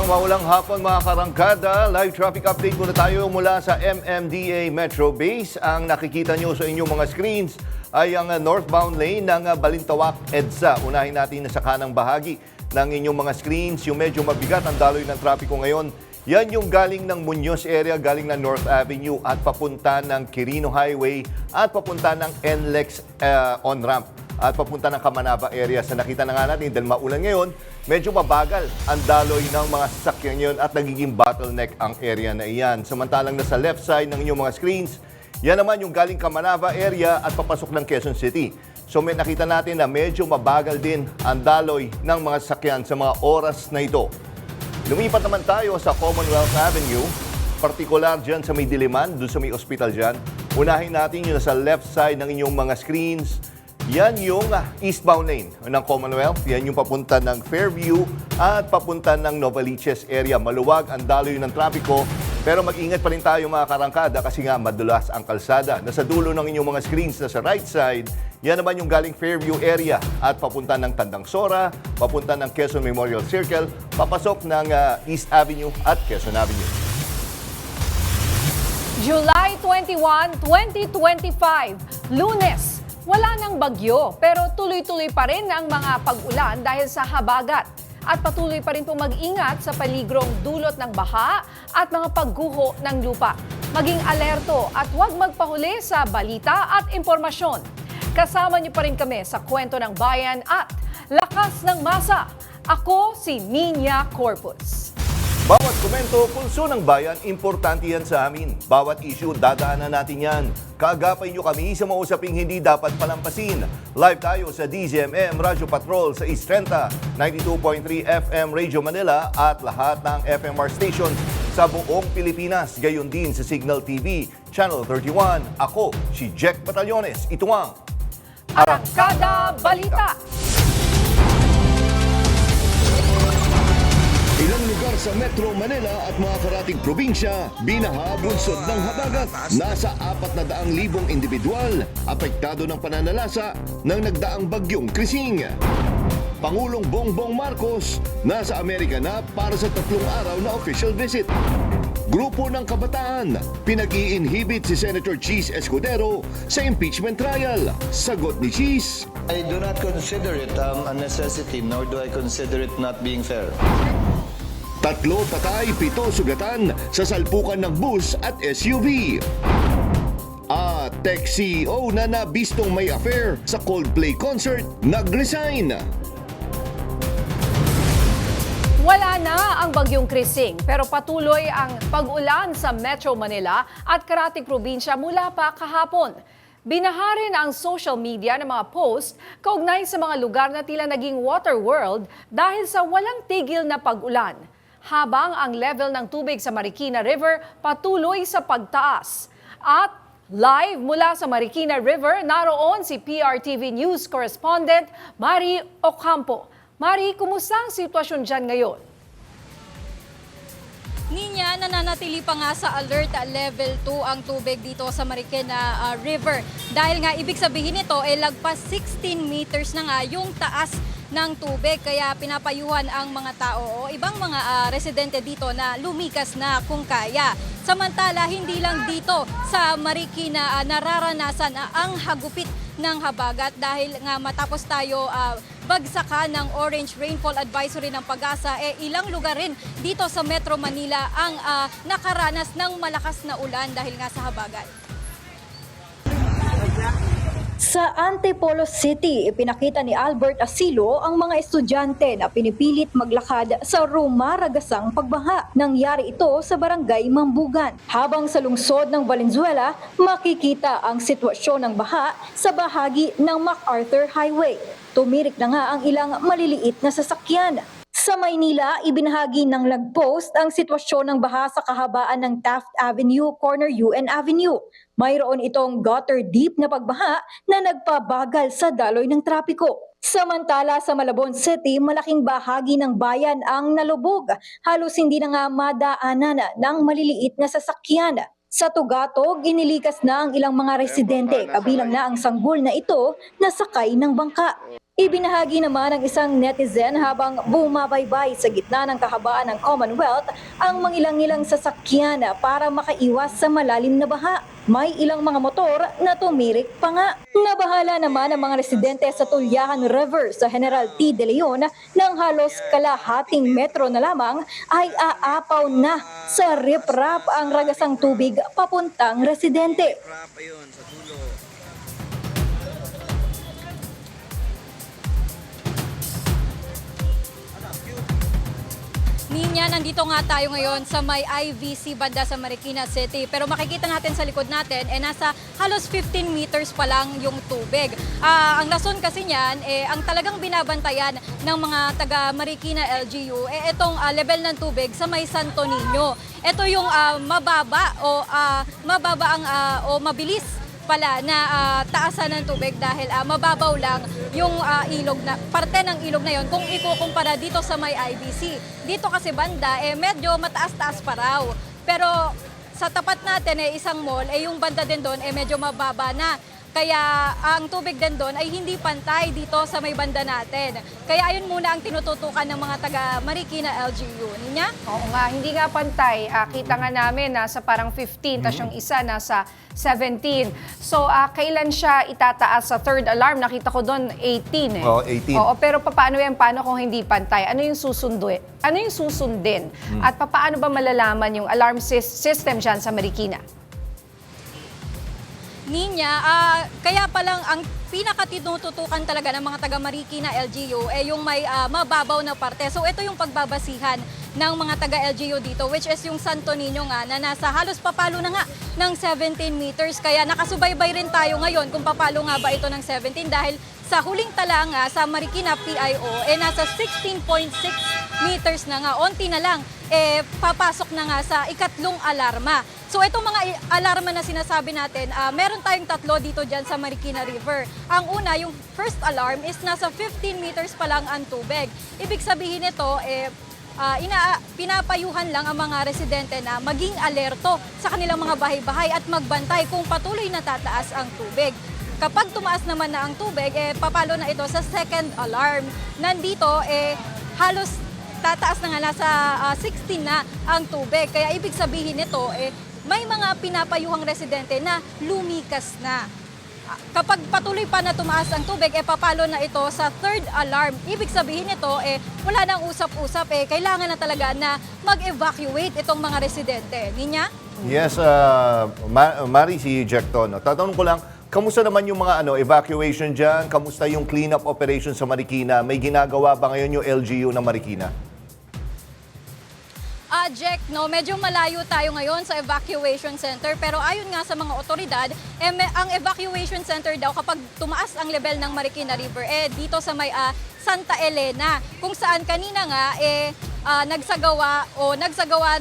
maulang hapon mga karangkada. Live traffic update muna tayo mula sa MMDA Metro Base. Ang nakikita nyo sa inyong mga screens ay ang northbound lane ng Balintawak EDSA. Unahin natin sa kanang bahagi ng inyong mga screens. Yung medyo mabigat ang daloy ng trapiko ngayon. Yan yung galing ng Muñoz area, galing ng North Avenue at papunta ng Quirino Highway at papunta ng NLEX on-ramp at papunta ng Kamanaba area. Sa nakita na nga natin, dahil maulan ngayon, medyo mabagal ang daloy ng mga sasakyan ngayon at nagiging bottleneck ang area na iyan. Samantalang nasa left side ng inyong mga screens, yan naman yung galing Kamanaba area at papasok ng Quezon City. So may nakita natin na medyo mabagal din ang daloy ng mga sasakyan sa mga oras na ito. Lumipat naman tayo sa Commonwealth Avenue, partikular dyan sa may Diliman, doon sa may hospital dyan. Unahin natin yung nasa left side ng inyong mga screens. Yan yung eastbound lane ng Commonwealth. Yan yung papunta ng Fairview at papunta ng Novaliches area. Maluwag ang daloy ng trapiko. Pero mag-ingat pa rin tayo mga karangkada kasi nga madulas ang kalsada. Nasa dulo ng inyong mga screens na sa right side, yan naman yung galing Fairview area at papunta ng Tandang Sora, papunta ng Quezon Memorial Circle, papasok ng East Avenue at Quezon Avenue. July 21, 2025, Lunes. Wala nang bagyo pero tuloy-tuloy pa rin ang mga pag-ulan dahil sa habagat. At patuloy pa rin pong mag-ingat sa paligrong dulot ng baha at mga pagguho ng lupa. Maging alerto at huwag magpahuli sa balita at impormasyon. Kasama niyo pa rin kami sa Kwento ng Bayan at Lakas ng Masa. Ako si Nina Corpus. Bawat komento, pulso ng bayan, importante yan sa amin. Bawat issue, dadaanan natin yan. Kaagapay nyo kami sa mga usaping hindi dapat palampasin. Live tayo sa DZMM Radyo Patrol sa East 30, 92.3 FM Radio Manila at lahat ng FMR stations sa buong Pilipinas. Gayon din sa Signal TV, Channel 31. Ako, si Jack Batallones. Ito ang Arangkada Balita. Ilang lugar sa Metro Manila at mga karating probinsya, binaha bunsod ng habagat. Nasa 400,000 individual, apektado ng pananalasa ng nagdaang bagyong Krising. Pangulong Bongbong Marcos, nasa Amerika na para sa 3 araw na official visit. Grupo ng kabataan, pinag-i-inhibit si Senator Cheese Escudero sa impeachment trial. Sagot ni Cheese, I do not consider it a necessity, nor do I consider it not being fair. 3 patay, 7 sugatan sa salpukan ng bus at SUV. At tech CEO na nabistong may affair sa Coldplay concert, nag-resign. Wala na ang bagyong Krising pero patuloy ang pag-ulan sa Metro Manila at karating probinsya mula pa kahapon. Binaha rin ang social media ng mga post kaugnay sa mga lugar na tila naging water world dahil sa walang tigil na pag-ulan. Habang ang level ng tubig sa Marikina River patuloy sa pagtaas. At live mula sa Marikina River, naroon si PRTV News correspondent Mari Ocampo. Mari, kumusta ang sitwasyon dyan ngayon? Ninya, nananatili pa nga sa alert level 2 ang tubig dito sa Marikina River. Dahil nga ibig sabihin nito ay lagpas 16 meters na nga yung taas ng tubig. Kaya pinapayuhan ang mga tao o ibang mga residente dito na lumikas na kung kaya. Samantala, hindi lang dito sa Marikina nararanasan ang hagupit ng habagat dahil nga matapos tayo bagsakan ng orange rainfall advisory ng Pag-asa, ilang lugar rin dito sa Metro Manila ang nakaranas ng malakas na ulan dahil nga sa habagat. Sa Antipolo City, ipinakita ni Albert Asilo ang mga estudyante na pinipilit maglakad sa rumaragasang pagbaha. Nangyari ito sa barangay Mambugan. Habang sa lungsod ng Valenzuela, makikita ang sitwasyon ng baha sa bahagi ng MacArthur Highway. Tumirik na nga ang ilang maliliit na sasakyan. Sa Maynila, ibinahagi ng nagpost ang sitwasyon ng baha sa kahabaan ng Taft Avenue, corner UN Avenue. Mayroon itong gutter deep na pagbaha na nagpabagal sa daloy ng trapiko. Samantala sa Malabon City, malaking bahagi ng bayan ang nalubog. Halos hindi na nga madaanan ng maliliit na sasakyan. Sa Tugatog, inilikas na ang ilang mga residente, kabilang na ang sanggol na ito na sakay ng bangka. Ibinahagi naman ng isang netizen habang bumabaybay sa gitna ng kahabaan ng Commonwealth ang mangilang-ilang sasakyan para makaiwas sa malalim na baha. May ilang mga motor na tumirik pa nga. Nabahala naman ang mga residente sa Tulyahan River sa General T. De Leon ng halos kalahating metro na lamang ay aapaw na sa riprap ang ragasang tubig papuntang residente. Ninya, nandito nga tayo ngayon sa may IVC banda sa Marikina City. Pero makikita natin sa likod natin, nasa halos 15 meters pa lang yung tubig. Ang lason kasi niyan, ang talagang binabantayan ng mga taga Marikina LGU, itong level ng tubig sa may Santo Niño. Ito yung mababa o mabilis pala na taasan ng tubig dahil mababaw lang yung ilog na parte ng ilog na yon kung ikukumpara dito sa may IBC. Dito kasi banda medyo mataas-taas pa raw. Pero sa tapat natin isang mall yung banda din doon medyo mababa na. Kaya ang tubig din doon ay hindi pantay dito sa may banda natin. Kaya ayun muna ang tinututukan ng mga taga Marikina LGU. Ninya? Oo nga, hindi nga pantay. Kita nga namin nasa parang 15, tapos yung isa nasa 17. So, kailan siya itataas sa third alarm? Nakita ko doon 18 Oo, 18. Oo, pero paano yan? Paano kung hindi pantay? Ano yung susundin? Ano yung susundin? At paano ba malalaman yung alarm system dyan sa Marikina? Ninya, kaya palang ang pinakatinututukan talaga ng mga taga Marikina LGU yung may mababaw na parte. So ito yung pagbabasihan ng mga taga LGU dito, which is yung Santo Niño nga na nasa halos papalo na nga ng 17 meters. Kaya nakasubaybay rin tayo ngayon kung papalo nga ba ito ng 17 dahil sa huling tala nga sa Marikina PIO nasa 16.6 meters na nga. Onti na lang papasok na nga sa ikatlong alarma. So itong mga alarma na sinasabi natin, meron tayong tatlo dito dyan sa Marikina River. Ang una, yung first alarm is nasa 15 meters pa lang ang tubig. Ibig sabihin nito, pinapayuhan lang ang mga residente na maging alerto sa kanilang mga bahay-bahay at magbantay kung patuloy na tataas ang tubig. Kapag tumaas naman na ang tubig, papalo na ito sa second alarm. Nandito, halos tataas na nga nasa 16 na ang tubig. Kaya ibig sabihin nito, may mga pinapayuhang residente na lumikas na. Kapag patuloy pa na tumaas ang tubig, papalo na ito sa third alarm. Ibig sabihin nito, wala nang usap-usap, kailangan na talaga na mag-evacuate itong mga residente. Ninya? Yes, Mari, si Jack to. No? Tatanong ko lang, kamusta naman yung mga evacuation dyan? Kamusta yung cleanup operation sa Marikina? May ginagawa ba ngayon yung LGU ng Marikina? Jack, medyo malayo tayo ngayon sa evacuation center pero ayon nga sa mga otoridad, ang evacuation center daw kapag tumaas ang level ng Marikina River dito sa may Santa Elena, kung saan kanina nga nagsagawa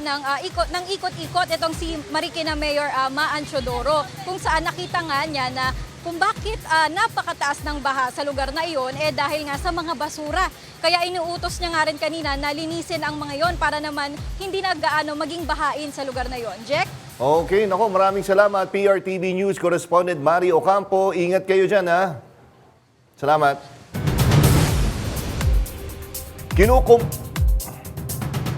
ng ikot-ikot itong si Marikina Mayor Maan Chodoro, kung saan nakita nga niya na kung bakit napakataas ng baha sa lugar na iyon dahil nga sa mga basura. Kaya inuutos niya nga rin kanina na linisin ang mga iyon para naman hindi na gaano maging bahain sa lugar na iyon. Jack? Okay, nako, maraming salamat. PRTV News Correspondent Mari Ocampo. Ingat kayo dyan, ha? Salamat.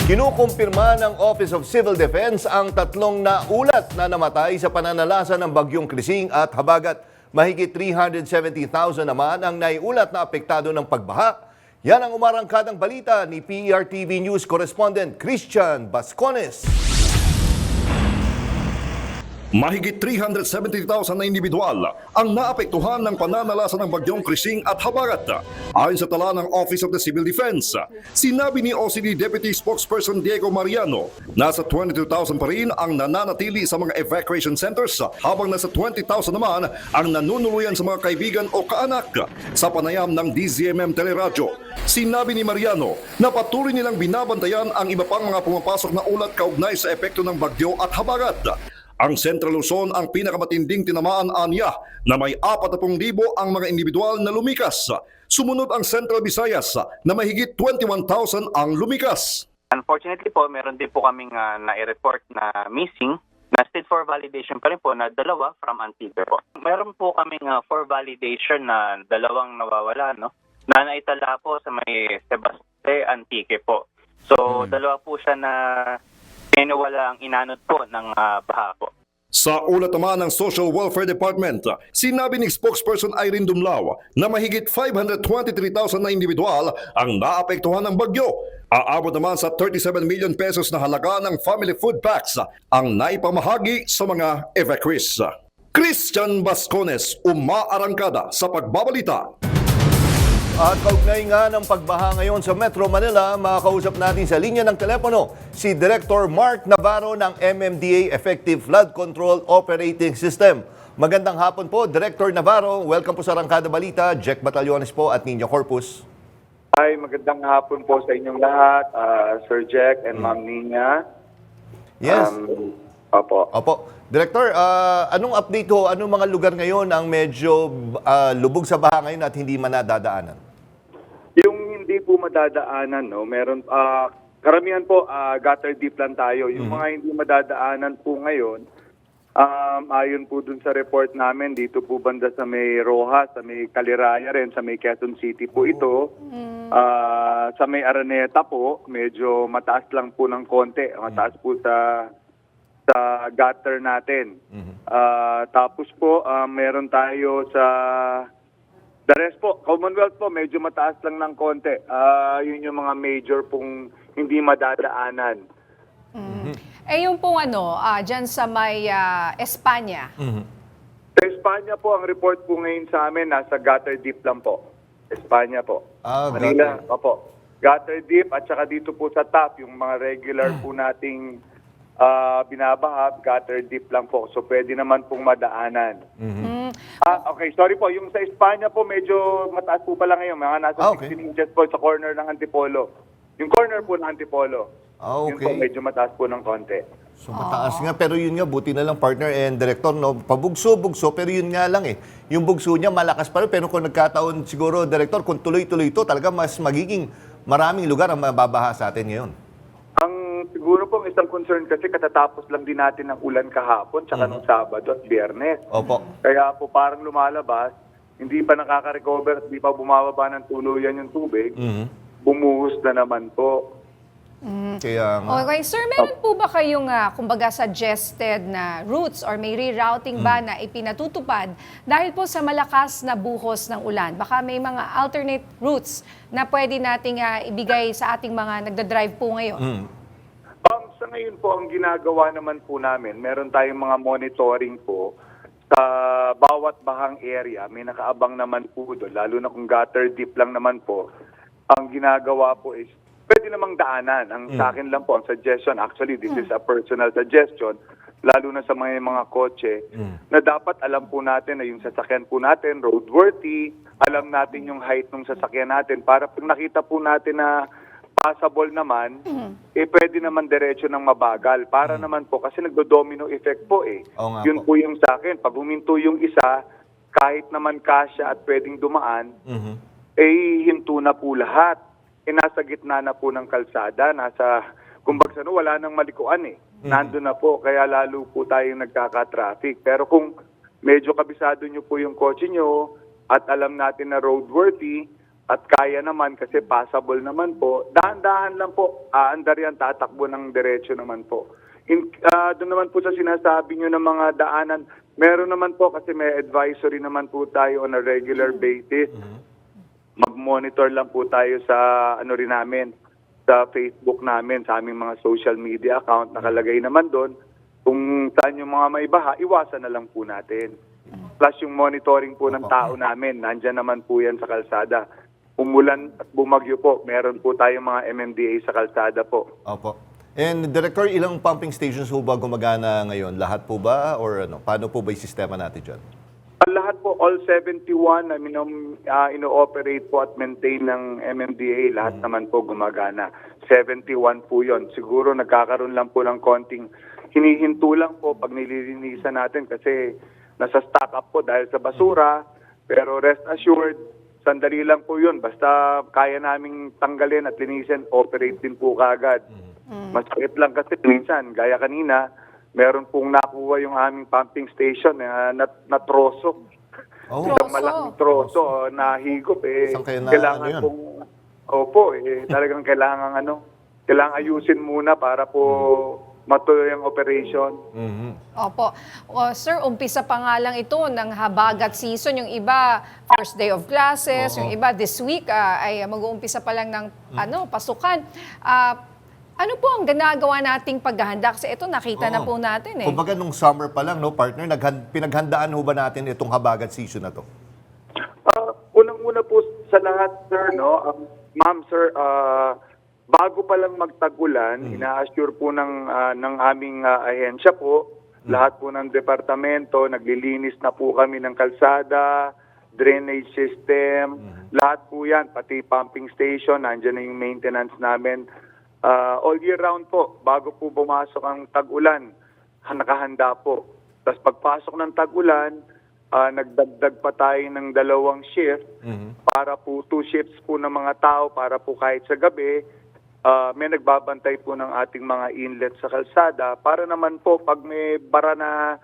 Kinukumpirma ng Office of Civil Defense ang tatlong naulat na namatay sa pananalasa ng bagyong Krising at Habagat. Mahigit 370,000 naman ang naiulat na apektado ng pagbaha. Yan ang umarangkadang balita ni PRTV News Correspondent Christian Bascones. Mahigit 370,000 na individual ang naapektuhan ng pananalasa ng bagyong Krising at Habagat. Ayon sa tala ng Office of the Civil Defense, sinabi ni OCD Deputy Spokesperson Diego Mariano, nasa 22,000 pa rin ang nananatili sa mga evacuation centers habang nasa 20,000 naman ang nanunuluyan sa mga kaibigan o kaanak. Sa panayam ng DZMM Teleradyo, sinabi ni Mariano na patuloy nilang binabantayan ang iba pang mga pumapasok na ulat kaugnay sa epekto ng bagyo at Habagat. Ang Central Luzon ang pinakamatinding tinamaan anya na may 40,000 ang mga individual na lumikas. Sumunod ang Central Visayas na mahigit 21,000 ang lumikas. Unfortunately po, meron din po kaming na-report na missing na still for validation pa rin po na dalawa from Antigua po. Meron po kaming for validation na dalawang nawawala, no? Na naitala po sa may Sebaste Antique po. So, dalawa po siya na nawala ang inanod po ng baha po. Sa ulat naman ng Social Welfare Department, sinabi ni spokesperson Irene Dumlao na mahigit 523,000 na individual ang naapektuhan ng bagyo. Aabot naman sa 37 million pesos na halaga ng family food packs ang naipamahagi sa mga evacuees. Christian Bascones, umaarangkada sa pagbabalita. At kaugnay nga ng pagbaha ngayon sa Metro Manila, makakausap natin sa linya ng telepono si Director Mark Navarro ng MMDA Effective Flood Control Operating System. Magandang hapon po, Director Navarro. Welcome po sa Arangkada Balita. Jack Batallones po at Nina Corpus. Hi, magandang hapon po sa inyong lahat, Sir Jack and Ma'am Nina. Yes. Opo. Opo. Director, anong update ho? Anong mga lugar ngayon ang medyo lubog sa baha ngayon at hindi manadadaanan? Yung hindi po madadaanan, no, meron, karamihan po, gutter deep lang tayo. Yung mga hindi madadaanan po ngayon, ayon po dun sa report namin, dito po banda sa may Rojas, sa may Caliraya rin, sa may Quezon City po ito. Sa may Araneta po, medyo mataas lang po ng konti. Mataas po sa gutter natin. Tapos po, meron tayo sa the rest po, Commonwealth po, medyo mataas lang ng konti. Yun yung mga major pong hindi madadaanan. Eh yung pong dyan sa may Espanya. Sa Espanya po, ang report po ngayon sa amin, nasa gutter deep lang po. Espanya po. Manila, opo. Gutter deep at saka dito po sa top, yung mga regular po nating binabaha, gutter deep lang po. So pwede naman pong madaanan. Okay, sorry po. Yung sa Espanya po, medyo mataas po pala ngayon. Mga nasa 16 inches po sa corner ng Antipolo. Yung corner po ng Antipolo. Yun po, medyo mataas po ng konti. So mataas nga, pero yun nga, buti na lang partner and director, no? Pabugso, pero yun nga lang yung bugso niya malakas pa rin, pero kung nagkataon siguro, director, kung tuloy-tuloy ito, talaga mas magiging maraming lugar ang mababaha sa atin ngayon. Ang siguro pong isang concern kasi katatapos lang din natin ng ulan kahapon, tsaka nung Sabado at Biyernes. Opo. Kaya po parang lumalabas, hindi pa nakaka-recover at hindi pa bumababa ng tuluyan yung tubig, bumuhos na naman po. Kaya nga. Okay, sir, meron po ba kayong kumbaga suggested na routes or may rerouting ba na ipinatutupad dahil po sa malakas na buhos ng ulan? Baka may mga alternate routes na pwede nating ibigay sa ating mga nagdadrive po ngayon. Sa ngayon po, ang ginagawa naman po namin, meron tayong mga monitoring po sa bawat bahang area. May nakaabang naman po doon, lalo na kung gutter deep lang naman po. Ang ginagawa po is pwede namang daanan. Ang sa akin lang po, ang suggestion, actually, this is a personal suggestion, lalo na sa mga kotse, na dapat alam po natin na yung sasakyan po natin, roadworthy, alam natin yung height ng sasakyan natin, para pag nakita po natin na passable naman, pwede naman diretso ng mabagal. Para naman po, kasi nagdo-domino effect po Yun po yung sa akin. Pag huminto yung isa, kahit naman kasya at pwedeng dumaan, hinto na po lahat. Nasa gitna na po ng kalsada, kumbaga wala nang malikuan Nandun na po, kaya lalo po tayong nagkaka-traffic. Pero kung medyo kabisado nyo po yung kotse nyo at alam natin na roadworthy at kaya naman kasi passable naman po, dahan-dahan lang po, aandar yan, tatakbo ng diretso naman po. Doon naman po sa sinasabi nyo ng mga daanan, meron naman po kasi may advisory naman po tayo on a regular basis. Mag-monitor lang po tayo sa rin namin, sa Facebook namin, sa aming mga social media account, nakalagay naman doon. Kung saan yung mga may baha, iwasan na lang po natin. Plus yung monitoring po ng tao namin, nandyan naman po yan sa kalsada. Umulan at bumagyo po, meron po tayong mga MMDA sa kalsada po. Opo. And Director, ilang pumping stations po ba gumagana ngayon? Lahat po ba? Or paano po ba yung sistema natin dyan? Lahat po, all 71 na ino-operate po at maintain ng MMDA, lahat naman po gumagana. 71 po yon. Siguro nagkakaroon lang po ng konting hinihinto lang po pag nililinisan natin kasi nasa stock up po dahil sa basura. Pero rest assured, sandali lang po yun. Basta kaya naming tanggalin at linisin, operate din po kagad. Masakit lang kasi minsan, gaya kanina, meron pong nakuha yung aming pumping station na troso. Oh, Isang malaking troso, nahigop. Saan kayo na- Kailangan ano yun? pong, talagang kailangan ayusin muna para po matuloy ang operation. Opo. Sir, umpisa pa nga lang ito ng habagat season. Yung iba, first day of classes. Yung iba, this week, ay mag-uumpisa pa lang ng pasukan. Ano po ang ginagawa nating paghahanda? Kasi ito, nakita na po natin eh. Kumbaga nung summer pa lang, no, partner, pinaghandaan ho ba natin itong habagat season na to? Unang-una po sa lahat, sir, ma'am, sir, bago pa lang magtagulan, ina-assure po ng aming ahensya po, lahat po ng departamento, naglilinis na po kami ng kalsada, drainage system, lahat po yan, pati pumping station, nandiyan na yung maintenance namin. All year round po, bago po pumasok ang tag-ulan, nakahanda po. Tapos pagpasok ng tag-ulan, nagdagdag pa tayo ng 2 shift para po 2 shifts po ng mga tao para po kahit sa gabi, may nagbabantay po ng ating mga inlet sa kalsada para naman po pag may bara na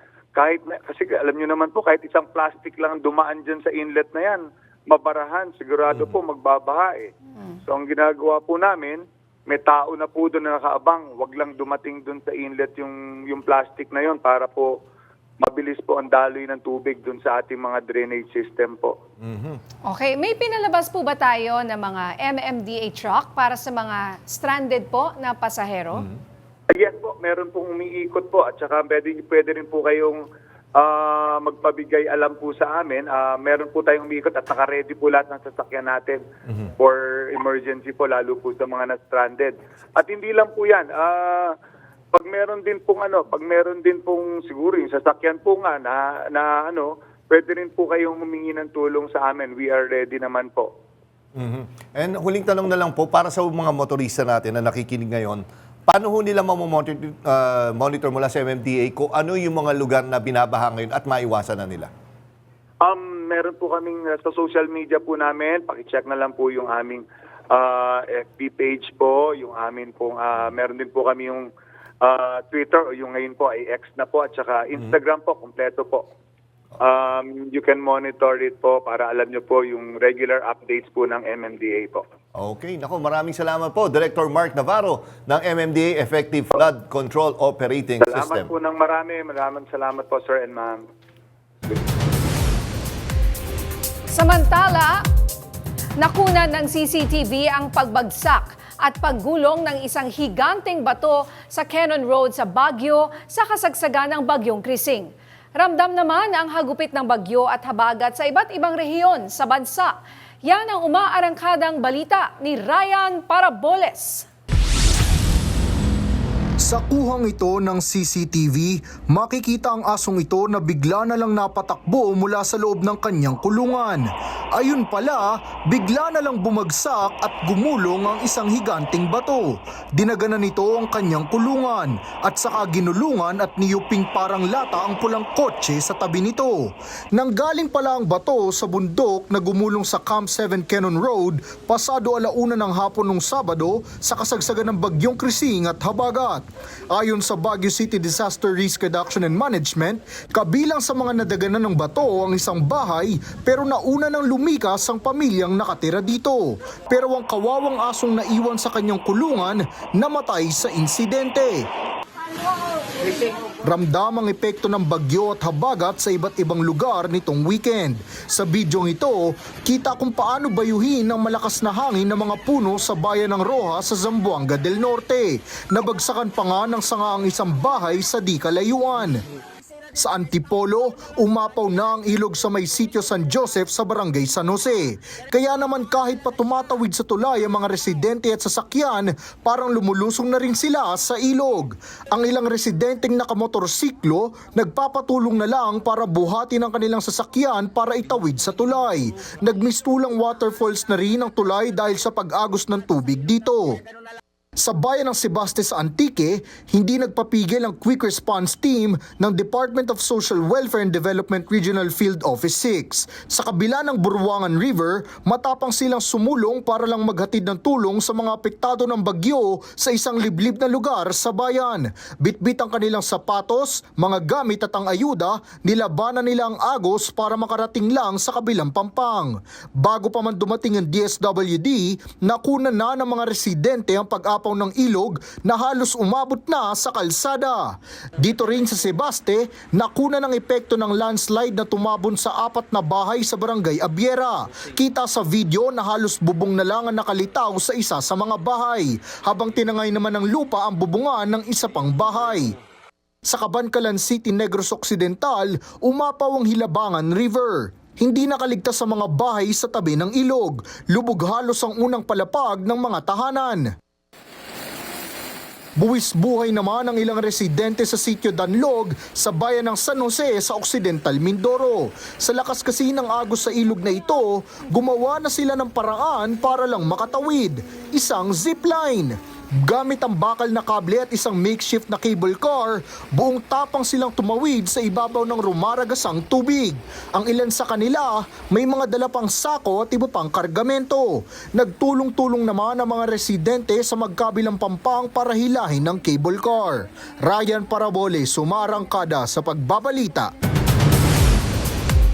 kasi alam nyo naman po kahit isang plastic lang dumaan dyan sa inlet na yan, mabarahan, sigurado po magbabaha eh. So ang ginagawa po namin, may tao na po doon na nakaabang, wag lang dumating doon sa inlet yung plastic na yon para po mabilis po ang daloy ng tubig doon sa ating mga drainage system po. Okay, may pinalabas po ba tayo ng mga MMDA truck para sa mga stranded po na pasahero? Yes po, meron pong umiikot po at saka pwede rin po kayong magpabigay alam po sa amin. Meron po tayong umiikot at naka-ready po lahat ng sasakyan natin for emergency po, lalo po sa mga na-stranded. At hindi lang po yan. Pag meron din pong siguro yung sasakyan po nga na pwede rin po kayong humingi ng tulong sa amin. We are ready naman po. And huling tanong na lang po, para sa mga motorista natin na nakikinig ngayon, paano ho nila monitor mula sa MMDA kung ano yung mga lugar na binabaha ngayon at maiwasan na nila? Meron po kaming sa social media po namin, pakicheck na lang po yung aming FB page po, yung amin pong, meron din po kami yung Twitter, o yung ngayon po ay X na po, at saka Instagram po, kompleto po. You can monitor it po para alam nyo po yung regular updates po ng MMDA po. Okay, nako, maraming salamat po, Director Mark Navarro ng MMDA Effective Flood Control Operating System. Salamat po ng maraming salamat po, sir and ma'am. Samantala, nakunan ng CCTV ang pagbagsak at paggulong ng isang higanteng bato sa Cannon Road sa Baguio sa kasagsagan ng Bagyong Krising. Ramdam naman ang hagupit ng bagyo at habagat sa iba't ibang rehiyon sa bansa. Yan ang umaarangkadang balita ni Ryan Paraboles. Sa kuhang ito ng CCTV, makikita ang asong ito na bigla na lang napatakbo mula sa loob ng kanyang kulungan. Ayun pala, bigla na lang bumagsak at gumulong ang isang higanting bato. Dinaganan nito ang kanyang kulungan at saka ginulungan at niyuping parang lata ang pulang kotse sa tabi nito. Nanggaling pala ang bato sa bundok na gumulong sa Camp 7 Cannon Road pasado 1:00 ng hapon nung Sabado sa kasagsagan ng Bagyong Krising at habagat. Ayon sa Baguio City Disaster Risk Reduction and Management, kabilang sa mga nadaganan ng bato ang isang bahay pero nauna nang lumikas ang pamilyang nakatira dito. Pero ang kawawang asong naiwan sa kanyang kulungan namatay sa insidente. Ramdam ang epekto ng bagyo at habagat sa iba't ibang lugar nitong weekend. Sa bidyong ito, kita kung paano bayuhin ang malakas na hangin ng mga puno sa bayan ng Roja sa Zamboanga del Norte. Nabagsakan pa nga ng sanga ang isang bahay sa di kalayuan. Sa Antipolo, umapaw na ang ilog sa may sitio San Joseph sa barangay San Jose. Kaya naman kahit pa tumatawid sa tulay ang mga residente at sasakyan, parang lumulusong na rin sila sa ilog. Ang ilang residenteng nakamotorsiklo, nagpapatulong na lang para buhatin ang kanilang sasakyan para itawid sa tulay. Nagmistulang waterfalls na rin ang tulay dahil sa pag-agos ng tubig dito. Sa bayan ng Sebaste sa Antique, hindi nagpapigil ang Quick Response Team ng Department of Social Welfare and Development Regional Field Office 6. Sa kabila ng Burwangan River, matapang silang sumulong para lang maghatid ng tulong sa mga apektado ng bagyo sa isang liblib na lugar sa bayan. Bitbit ang kanilang sapatos, mga gamit at ang ayuda, nilabanan nila ang agos para makarating lang sa kabilang pampang. Bago pa man dumating ang DSWD, nakuna na ng mga residente ang pag-apaw ng ilog na halos umabot na sa kalsada. Dito rin sa Sebaste, nakuna ng epekto ng landslide na tumabon sa 4 na bahay sa barangay Abiera. Kita sa video na halos bubong na lang ang nakalitaw sa isa sa mga bahay, habang tinangay naman ng lupa ang bubungan ng isa pang bahay. Sa Cabancalan City, Negros Occidental, umapaw ang Hilabangan River. Hindi nakaligtas sa mga bahay sa tabi ng ilog. Lubog halos ang unang palapag ng mga tahanan. Buwis buhay naman ang ilang residente sa sitio Danlog sa bayan ng San Jose sa Occidental Mindoro. Sa lakas kasi ng agos sa ilog na ito, gumawa na sila ng paraan para lang makatawid. Isang zipline. Gamit ang bakal na kable at isang makeshift na cable car, buong tapang silang tumawid sa ibabaw ng rumaragasang tubig. Ang ilan sa kanila, may mga dala pang sako at iba pang kargamento. Nagtulong-tulong naman ang mga residente sa magkabilang pampang para hilahin ng cable car. Ryan Parabole, sumarangkada sa pagbabalita.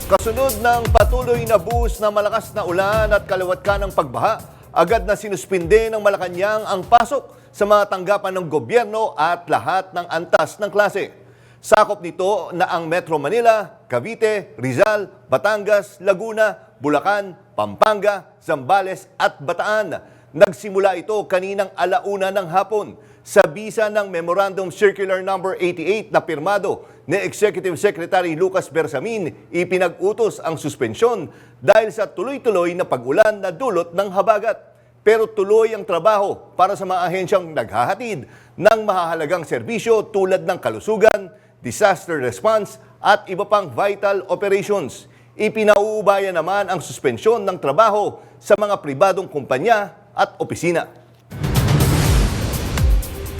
Kasunod ng patuloy na buhos na malakas na ulan at kaliwat ka ng pagbaha, agad na sinuspinde ng Malacanang ang pasok sa mga tanggapan ng gobyerno at lahat ng antas ng klase. Sakop nito na ang Metro Manila, Cavite, Rizal, Batangas, Laguna, Bulacan, Pampanga, Zambales at Bataan. Nagsimula ito kaninang 1:00 ng hapon sa bisa ng Memorandum Circular No. 88 na pirmado ni Executive Secretary Lucas Bersamin. Ipinag-utos ang suspensyon dahil sa tuloy-tuloy na pag-ulan na dulot ng habagat. Pero tuloy ang trabaho para sa mga ahensyang naghahatid ng mahahalagang serbisyo tulad ng kalusugan, disaster response at iba pang vital operations. Ipinauubaya naman ang suspensyon ng trabaho sa mga pribadong kumpanya at opisina.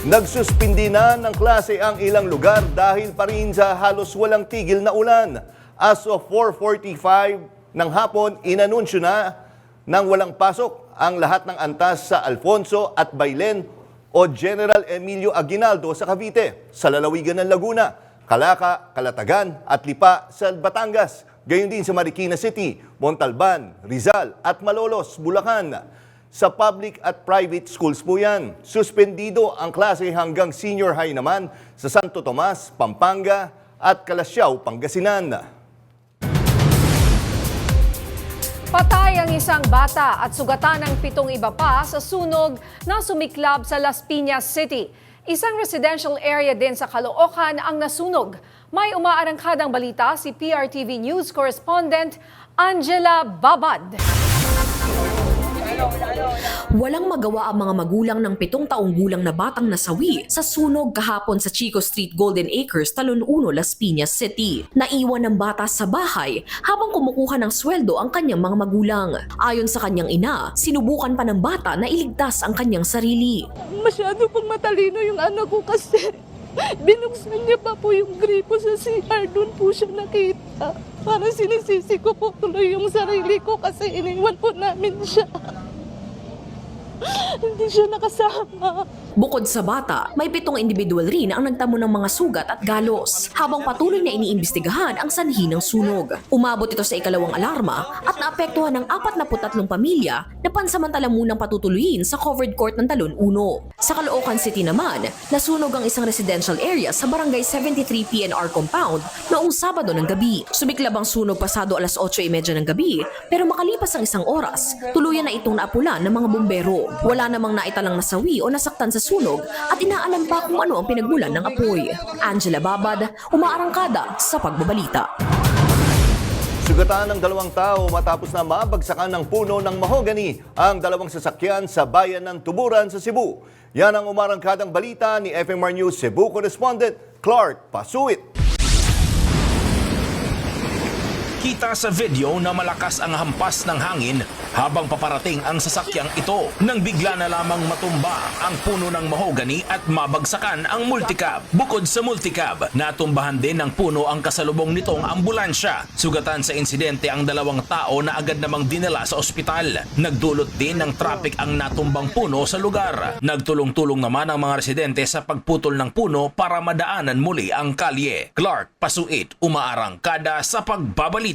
Nagsuspindi na ng klase ang ilang lugar dahil pa rin sa halos walang tigil na ulan. As of 4:45 ng hapon, inanunsyo na ng walang pasok ang lahat ng antas sa Alfonso at Bailen o General Emilio Aguinaldo sa Cavite, sa lalawigan ng Laguna, Calaca, Calatagan at Lipa sa Batangas. Gayon din sa Marikina City, Montalban, Rizal at Malolos, Bulacan. Sa public at private schools po yan. Suspendido ang klase hanggang senior high naman sa Santo Tomas, Pampanga at Calasiao, Pangasinan. Patay ang isang bata at sugatan ng 7 iba pa sa sunog na sumiklab sa Las Piñas City. Isang residential area din sa Caloocan ang nasunog. May umaarangkadang balita si PRTV News correspondent Angela Babad. Walang magawa ang mga magulang ng 7 taong gulang na batang nasawi sa sunog kahapon sa Chico Street, Golden Acres, Talon 1, Las Piñas City. Naiwan ng bata sa bahay habang kumukuha ng sweldo ang kanyang mga magulang. Ayon sa kanyang ina, sinubukan pa ng bata na iligtas ang kanyang sarili. Masyado pong matalino yung anak ko kasi binuksan niya pa po yung gripo sa CR, doon po siya nakita. Parang sinisisi ko po tuloy yung sarili ko kasi iniwan po namin siya. Hindi siya nakasama. Bukod sa bata, may 7 individual rin ang nagtamo ng mga sugat at galos habang patuloy na iniimbestigahan ang sanhi ng sunog. Umabot ito sa ikalawang alarma at naapektuhan ng 43 pamilya na pansamantala munang patutuloyin sa covered court ng Talon 1. Sa Caloocan City naman, nasunog ang isang residential area sa Barangay 73 PNR Compound noong Sabado ng gabi. Sumiklab ang sunog pasado alas 8:30 ng gabi pero makalipas ang isang oras, tuluyan na itong naapulan ng mga bumbero. Wala namang naitalang nasawi o nasaktan sa sunog at inaalam pa kung ano ang pinagmulan ng apoy. Angela Babad, umaarangkada sa pagbabalita. Sugatan ng 2 tao matapos na mabagsakan ng puno ng mahogany ang 2 sasakyan sa bayan ng Tuburan sa Cebu. Yan ang umarangkadang balita ni FMR News Cebu correspondent Clark Pasuit. Kita sa video na malakas ang hampas ng hangin habang paparating ang sasakyang ito nang bigla na lamang matumba ang puno ng mahogany at mabagsakan ang multicab. Bukod sa multicab, natumbahan din ng puno ang kasalubong nitong ambulansya. Sugatan sa insidente ang 2 tao na agad namang dinala sa ospital. Nagdulot din ng traffic ang natumbang puno sa lugar. Nagtulong-tulong naman ang mga residente sa pagputol ng puno para madaanan muli ang kalye. Clark Pasuit, umaarangkada sa pagbabalita. 4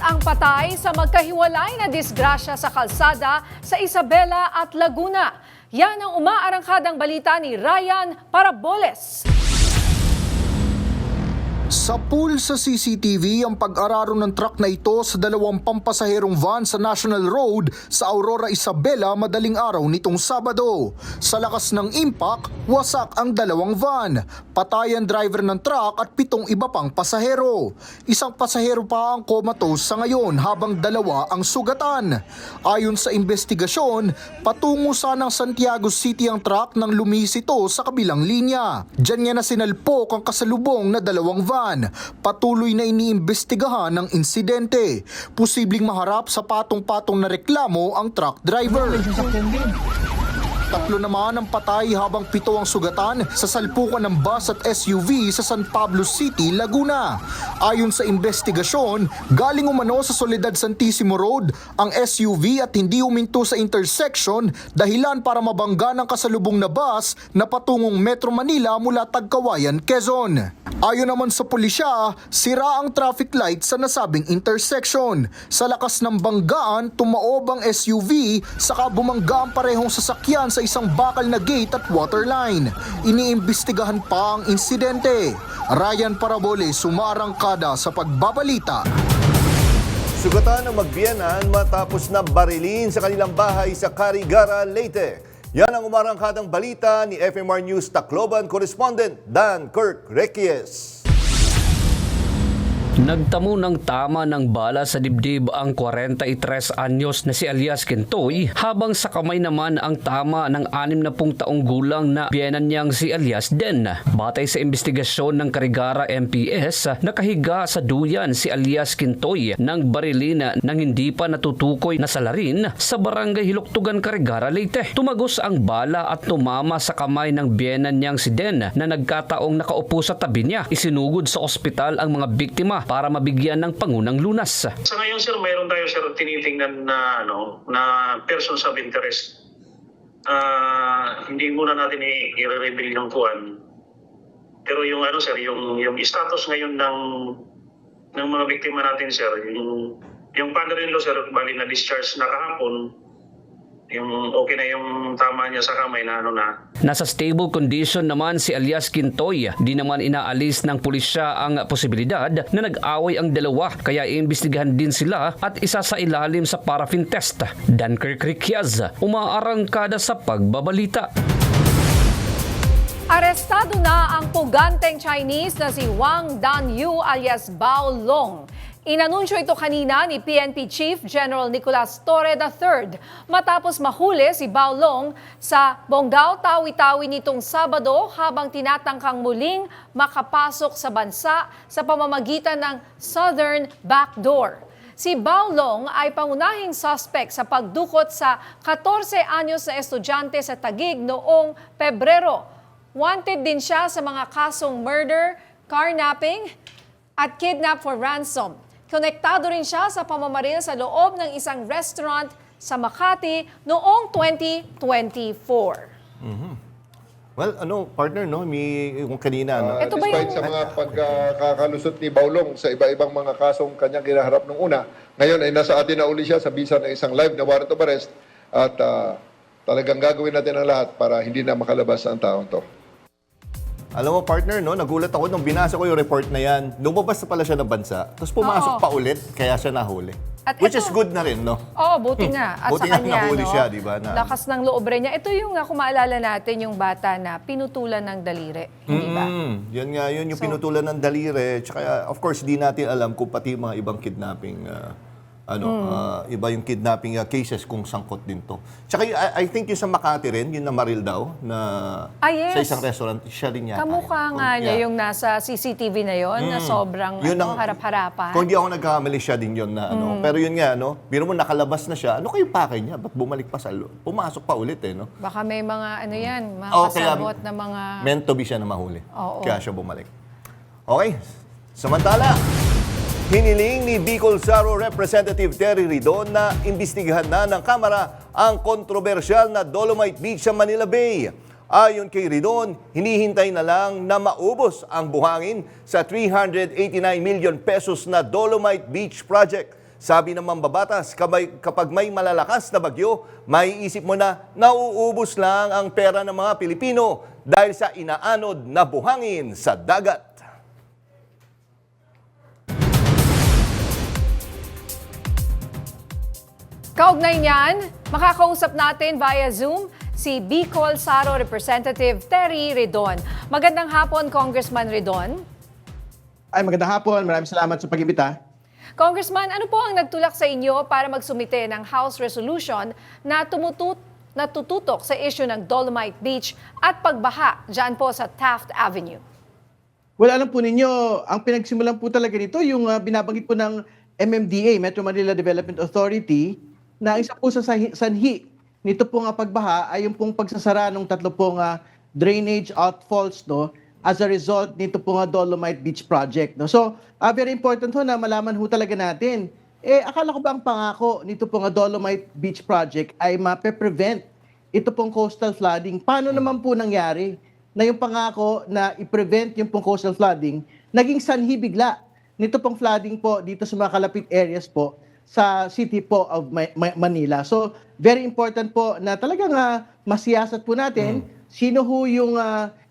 ang patay sa magkahiwalay na disgrasya sa kalsada sa Isabela at Laguna. Yan ang umaarangkadang balita ni Ryan Paraboles. Sa pool sa CCTV ang pag-araro ng truck na ito sa 2 pampasaherong van sa National Road sa Aurora, Isabela madaling araw nitong Sabado. Sa lakas ng impact, wasak ang 2 van. Patay ang driver ng truck at 7 iba pang pasahero. Isang pasahero pa ang comatose sa ngayon habang 2 ang sugatan. Ayon sa investigasyon, patungo sanang Santiago City ang truck nang lumihis ito sa kabilang linya. Diyan niya na sinalpok ang kasalubong na 2 van. Patuloy na iniimbestigahan ng insidente. Posibleng maharap sa patong-patong na reklamo ang truck driver. 3 naman ang patay habang 7 ang sugatan sa salpukan ng bus at SUV sa San Pablo City, Laguna. Ayon sa investigasyon, galing umano sa Soledad Santissimo Road ang SUV at hindi huminto sa intersection dahilan para mabangga ng kasalubong na bus na patungong Metro Manila mula Tagkawayan, Quezon. Ayon naman sa pulisya, sira ang traffic light sa nasabing intersection. Sa lakas ng banggaan, tumaob ang SUV saka bumangga ang parehong sasakyan sa isang bakal na gate at waterline. Iniimbestigahan pa ang insidente. Ryan Paraboles, sumarangkada sa pagbabalita. Sugatan ng magbiyenan matapos na barilin sa kanilang bahay sa Carigara, Leyte. Yan ang umarangkadang balita ni FMR News Tacloban correspondent Dan Kirk Requies. Nagtamo ng tama ng bala sa dibdib ang 43 anyos na si Elias Quintoy habang sa kamay naman ang tama ng 60 taong gulang na biyenan niyang si Elias din. Batay sa investigasyon ng Carigara MPS, nakahiga sa duyan si Elias Quintoy ng barilina nang hindi pa natutukoy na salarin sa barangay Hiloktugan, Carigara, Leyte. Tumagos ang bala at tumama sa kamay ng biyenan niyang si Den na nagkataong nakaupo sa tabi niya. Isinugod sa ospital ang mga biktima para mabigyan ng pangunang lunas. Sa ngayon sir, mayroon tayo sir tinitingnan na na persons of interest. Hindi muna natin i-reveal yung kuan. Pero yung sir, yung status ngayon ng mga biktima natin sir, yung father-in-law sir, bali na discharge na kahapon. Yung okay na yung tama niya sa kamay na Nasa stable condition naman si Elias Quintoy. Di naman inaalis ng pulisya ang posibilidad na nag-away ang dalawa kaya iimbestigahan din sila at isa sa ilalim sa paraffin test. Dan Kirk Requies, umaarangkada sa pagbabalita. Arestado na ang puganteng Chinese na si Wang Danyu alias Bao Long. Inanunsyo ito kanina ni PNP Chief General Nicolas Torre III matapos mahuli si Bao Long sa Bonggao, Tawi-Tawi nitong Sabado habang tinatangkang muling makapasok sa bansa sa pamamagitan ng Southern Backdoor. Si Bao Long ay pangunahing suspect sa pagdukot sa 14 anyos na estudyante sa Taguig noong Pebrero. Wanted din siya sa mga kasong murder, carnapping at kidnap for ransom. Konektado rin siya sa pamamaril sa loob ng isang restaurant sa Makati noong 2024. Well, partner, yung kanina. Ito ba despite sa mga pagkakalusot ni Baulong sa iba-ibang mga kasong kanyang ginaharap nung una, ngayon ay nasa atin na uli siya sa bisa ng isang live na warrant of arrest at talagang gagawin natin ang lahat para hindi na makalabas ang taong to. Alam mo, partner, nagulat ako nung binasa ko yung report na yan. Lumabas na pala siya ng bansa, tapos pumasok pa ulit, kaya siya nahuli. Which is good na rin, no? Oo, buti nga. At buti sa nga kanya, nahuli siya, di ba? Lakas ng loob rin niya. Ito yung kung maalala natin, yung bata na pinutulan ng daliri. Hindi ba? Yan nga yun, yung pinutulan ng daliri. Tsaka, of course, di natin alam kung pati mga ibang kidnapping Iba yung kidnapping cases kung sangkot din to. Tsaka I think yung sa Makati rin, yung na Maril daw, na yes. sa isang restaurant, siya rin yata. Kamukha nga niya yung nasa CCTV na yon na sobrang harap-harapan. Kung di ako nagkamali, siya din yun na Pero yun nga, biro mo nakalabas na siya, ano kayo pakay niya? Ba't bumalik pa sa loob? Pumasok pa ulit no? Baka may mga mga kasabot na mga... Meant to be siya na mahuli. Oo. Kaya siya bumalik. Okay. Samantala, hiniling ni Bicol Saro Representative Terry Ridon na imbestigahan na ng Kamara ang kontrobersyal na Dolomite Beach sa Manila Bay. Ayon kay Ridon, hinihintay na lang na maubos ang buhangin sa 389 million pesos na Dolomite Beach Project. Sabi ng mambabatas, kapag may malalakas na bagyo, maiisip mo na nauubos lang ang pera ng mga Pilipino dahil sa inaanod na buhangin sa dagat. Kaugnay niyan, makakausap natin via Zoom si Bicol Saro Representative Terry Ridon. Magandang hapon, Congressman Ridon. Ay, magandang hapon. Maraming salamat sa pag-imbita. Congressman, ano po ang nagtulak sa inyo para magsumite ng House Resolution na tututok sa issue ng Dolomite Beach at pagbaha dyan po sa Taft Avenue? Well, alam po ninyo, ang pinagsimulan po talaga nito, yung binabanggit po ng MMDA, Metro Manila Development Authority, na isa po sa sanhi nito pong pagbaha ay yung pong pagsasara ng tatlo pong drainage outfalls as a result nito pong Dolomite Beach Project. So, very important na malaman talaga natin. Akala ko ba ang pangako nito pong Dolomite Beach Project ay mape-prevent ito pong coastal flooding? Paano naman po nangyari na yung pangako na i-prevent yung pong coastal flooding naging sanhi bigla nito pong flooding po dito sa mga kalapit areas po sa city po of Manila. So, very important po na talagang masiyasat po natin sino ho yung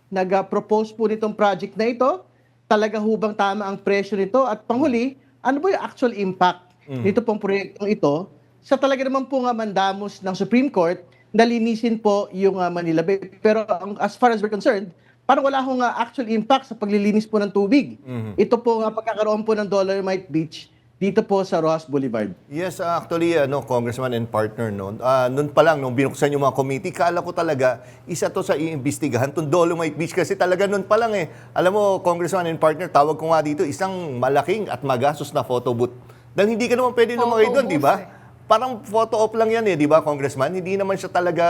nag-propose po nitong project na ito, talaga hubang tama ang presyo nito, at panghuli, ano ba yung actual impact nito pong proyektong ito sa talaga naman po mandamos ng Supreme Court na linisin po yung Manila Bay. Pero as far as we're concerned, parang wala hong actual impact sa paglilinis po ng tubig. Ito po pagkakaroon po ng Dolomite Beach dito po sa Rojas Boulevard. Yes, actually, Congressman and partner, noon pa lang, nung binuksan yung mga committee, kala ko talaga, isa to sa iimbestigahan, itong Dolomite Beach, kasi talaga noon pa lang Alam mo, Congressman and partner, tawag ko nga dito, isang malaking at magastos na photo booth. Dahil hindi ka naman pwede lumagay doon, di ba? Parang photo op lang yan di ba, Congressman? Hindi naman siya talaga,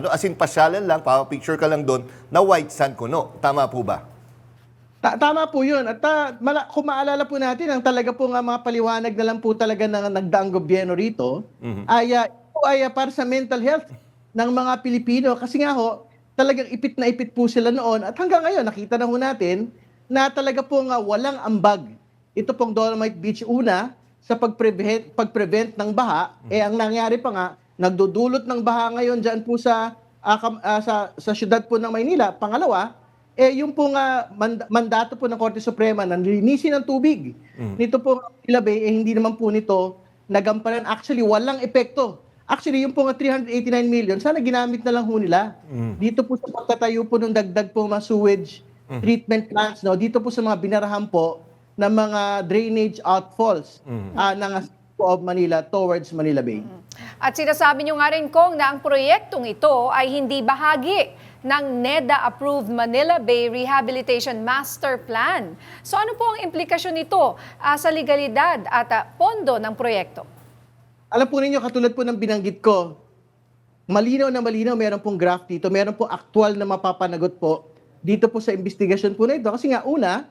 as in pasyalan lang, picture ka lang doon, na white sand kuno. Tama po ba? Tama po yun. At kung maalala po natin, ang talaga po mga paliwanag na lang po talaga ng nagdaang gobyerno rito, ay para sa mental health ng mga Pilipino. Kasi nga talagang ipit na ipit po sila noon. At hanggang ngayon, nakita na natin na talaga po walang ambag. Ito pong Dolomite Beach, una, sa pag-prevent ng baha, ang nangyari pa nga, nagdudulot ng baha ngayon dyan po sa syudad po ng Maynila. Pangalawa, yung pong mandato po ng Korte Suprema na linisin ng tubig nito po Manila Bay, hindi naman po nito nagampanan. Actually, walang epekto. Actually, yung pong 389 million, sana ginamit na lang nila. Dito po sa pagtatayo po ng dagdag po mga sewage treatment plants, dito po sa mga binarahan po ng mga drainage outfalls ng of Manila towards Manila Bay. At sinasabi nyo nga rin, Kong, na ang proyektong ito ay hindi bahagi ng NEDA-approved Manila Bay Rehabilitation Master Plan. So ano po ang implikasyon nito sa legalidad at pondo ng proyekto? Alam po ninyo, katulad po ng binanggit ko, malinaw na malinaw, meron pong graph dito, meron pong aktual na mapapanagot po dito po sa investigasyon po na ito. Kasi nga una,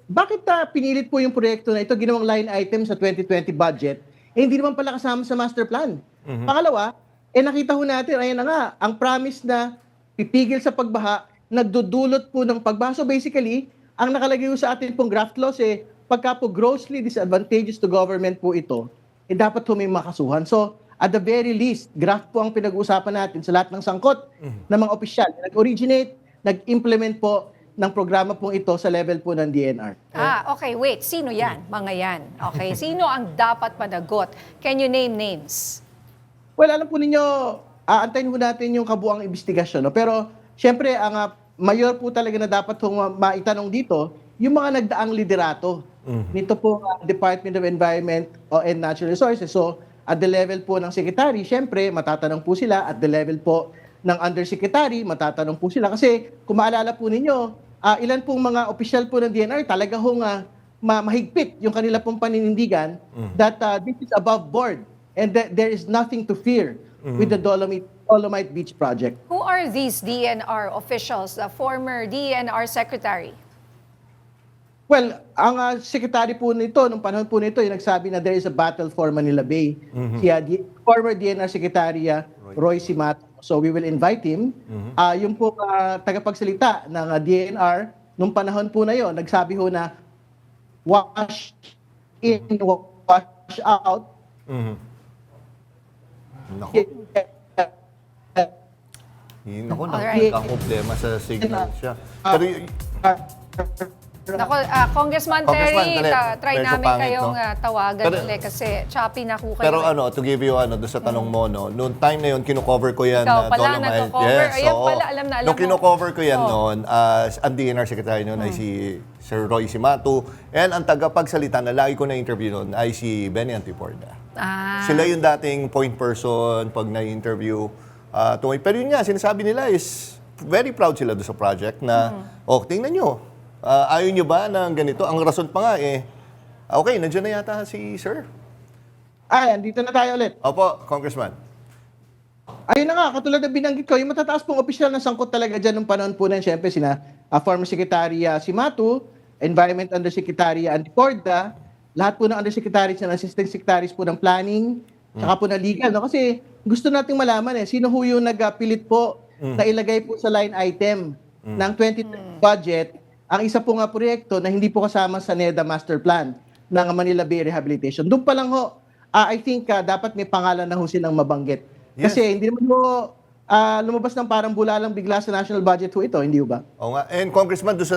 bakit pinilit po yung proyekto na ito, ginawang line item sa 2020 budget, hindi naman pala kasama sa master plan. Pangalawa, nakita ho natin, ayan na nga, ang promise na pipigil sa pagbaha, nagdudulot po ng pagbaha. So basically, ang nakalagay sa atin pong graft laws, pagka po grossly disadvantageous to government po ito, dapat may makasuhan. So, at the very least, graft po ang pinag-uusapan natin sa lahat ng sangkot ng mga opisyal. Nag-originate, nag-implement po ng programa pong ito sa level po ng DNR. Okay, wait. Sino yan? Mga yan. Okay, sino ang dapat managot? Can you name names? Well, alam po ninyo, aantayin po natin yung kabuang investigasyon. Pero, syempre, ang mayor po talaga na dapat maitanong dito, yung mga nagdaang liderato nito po Department of Environment and Natural Resources. So at the level po ng secretary, syempre matatanong po sila. At the level po ng undersecretary, matatanong po sila. Kasi kung maalala po ninyo, ilan pong mga opisyal po ng DNR talaga hong mahigpit yung kanila pong paninindigan that this is above board and that there is nothing to fear with the Dolomite Beach project. Who are these DNR officials, the former DNR secretary? Well, ang secretary po nito, nung panahon po nito, yung nagsabi na there is a battle for Manila Bay. Former DNR Secretary Roy Simato. So we will invite him. Yung po tagapagsalita ng DNR, nung panahon po na yon, nagsabi ho na wash in, wash out. Naku. Naku, ang problema sa signal siya. Pero Nako, Congressman Terry, dali. try Medyo namin pangit, kayong no? tawagan Pero- ulit kasi choppy na ho kayo. Pero to give you doon sa tanong mo, no, noong time na yun, kino-cover ko yan Ikaw na pala, Dolomite. nagko-cover. Ayan oo. pala, alam na alam Nung mo. kino-cover ko yan Oh. noon, ang DNR Secretary noon ay si Sir Roy Simato, and ang tagapagsalita na lagi ko na-interview noon ay si Benny Antiporda. Sila yung dating point person pag na-interview. Pero yun nga, sinasabi nila is very proud sila doon sa project na, tingnan nyo, ayaw nyo ba ng ganito? Ang rason pa nga okay, nandiyan na yata si Sir. Andito na tayo ulit. Opo, Congressman. Ayun na nga, katulad na binanggit ko, yung matataas pong opisyal na sangkot talaga dyan nung panahon po na, siyempre, sina former Secretary Simato, Environment Undersecretary Antiporda, lahat po ng Undersecretaries and Assistant Secretaries po ng Planning, saka po ng Legal. No? Kasi gusto nating malaman sino ho yung nagpilit po na ilagay po sa line item ng 2020 budget ang isa po nga proyekto na hindi po kasama sa NEDA Master Plan ng Manila Bay Rehabilitation. Doon pa lang ho, I think dapat may pangalan na ho silang mabanggit. Yes. Kasi hindi naman ho lumabas ng parang bulalang bigla sa national budget ho ito, hindi ho ba? Oo nga. And Congressman, doon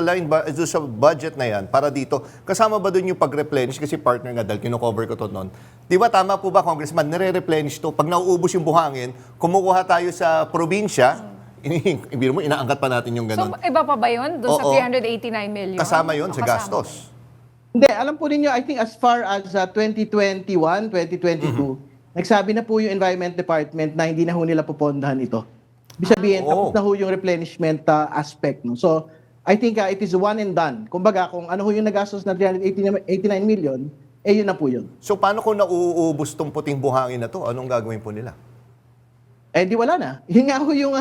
sa budget na yan, para dito, kasama ba doon yung pag-replenish? Kasi partner nga dahil kino-cover ko to noon. Di ba tama po ba, Congressman, nire-replenish to? Pag nauubos yung buhangin, kumukuha tayo sa probinsya, ibig mo, inaangkat pa natin yung So, ganun. iba pa ba yun? Doon sa Oo. 389 million? Kasama yun sa Kasama. gastos. Hindi, alam po ninyo, I think as far as 2021, 2022, nagsabi na po yung Environment Department na hindi na ho nila pupondahan ito. Ibig sabihin, tapos na ho yung replenishment aspect. No? So, I think it is one and done. Kumbaga, kung ano ho yung nagastos na 389 million, yun na po yun. So, paano kung nauubos tong puting buhangin na to? Anong gagawin po nila? Di wala na. Yun nga ho yung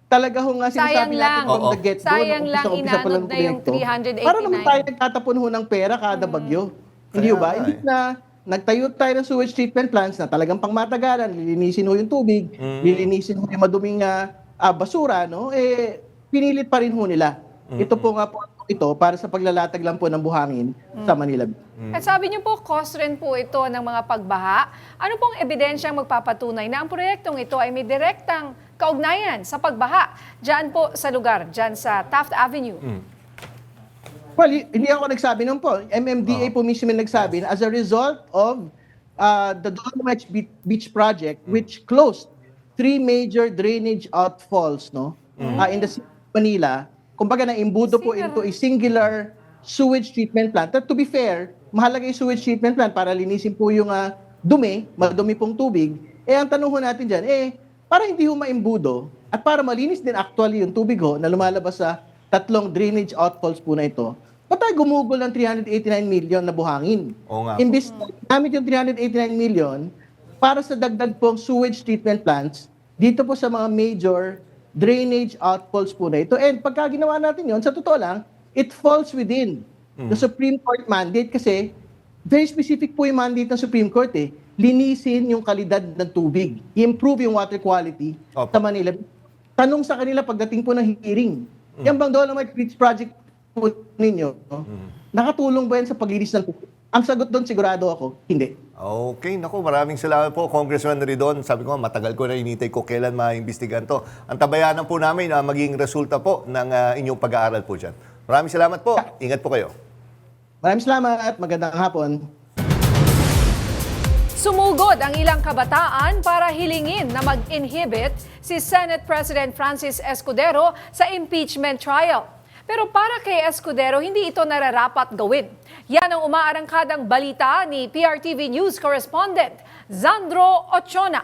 talaga ho nga Sayang sinasabi lang. natin from the get-go. Sayang lang, umpisa pa lang inanod na yung proyekto. 389. Para naman tayo nagtatapon ho ng pera kada bagyo. Hindi ho ba? Hindi na nagtayo tayo ng sewage treatment plants na talagang pangmatagalan, lilinisin ho yung tubig, lilinisin ho yung maduming basura, no? Pinilit pa rin ho nila. Ito po nga po ito para sa paglalatag lang po ng buhangin sa Manila. At sabi niyo po, cost rin po ito ng mga pagbaha. Ano pong ebidensyang magpapatunay na ang proyektong ito ay may direktang kaugnayan sa pagbaha dyan po sa lugar, dyan sa Taft Avenue? Well, hindi ako nagsabi nun po. MMDA po mismo nagsabi na as a result of the Dolomite Beach project, which closed 3 major drainage outfalls in the city of Manila, kumbaga na-imbudo po into a singular sewage treatment plant. But to be fair, mahalaga yung sewage treatment plant para linisin po yung madumi pong tubig. Ang tanong ho natin dyan, para hindi ho maimbudo at para malinis din actually yung tubig ho na lumalabas sa 3 drainage outfalls po na ito, ba't tayo gumugol ng 389 million na buhangin? Oo nga. Imbis na gamit yung 389 million para sa dagdag pong sewage treatment plants dito po sa mga major drainage outfalls po na ito. And pagka ginawa natin yon, sa totoo lang, it falls within the Supreme Court mandate kasi very specific po yung mandate ng Supreme Court linisin yung kalidad ng tubig, improve yung water quality sa Manila. Tanong sa kanila pagdating po ng hearing, yan bang Dolomite Beach project po ninyo, nakatulong ba yan sa paglinis ng tubig? Ang sagot doon sigurado ako, hindi. Okay, naku, maraming salamat po, Congressman Ridon. Sabi ko, matagal ko na initay ko kailan maimbestigan to. Ang tabayanan po namin na maging resulta po ng inyong pag-aaral po dyan. Maraming salamat po. Ingat po kayo. Maraming salamat. Magandang hapon. Sumugod ang ilang kabataan para hilingin na mag-inhibit si Senate President Francis Escudero sa impeachment trial. Pero para kay Escudero, hindi ito nararapat gawin. Yan ang umaarangkadang balita ni PRTV News correspondent Zandro Ochona.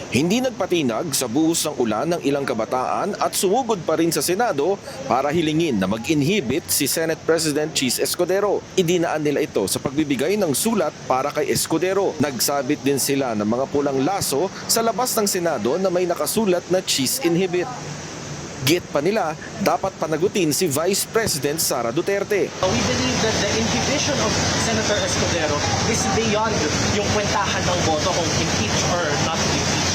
Hindi nagpatinag sa buhos ng ulan ng ilang kabataan at sumugod pa rin sa Senado para hilingin na mag-inhibit si Senate President Cheese Escudero. Idinaan nila ito sa pagbibigay ng sulat para kay Escudero. Nagsabit din sila ng mga pulang laso sa labas ng Senado na may nakasulat na Cheese Inhibit. Git pa nila, dapat panagutin si Vice President Sara Duterte. We believe that the inhibition of Senator Escudero is beyond yung kwentahan ng boto kung impeach or not impeach.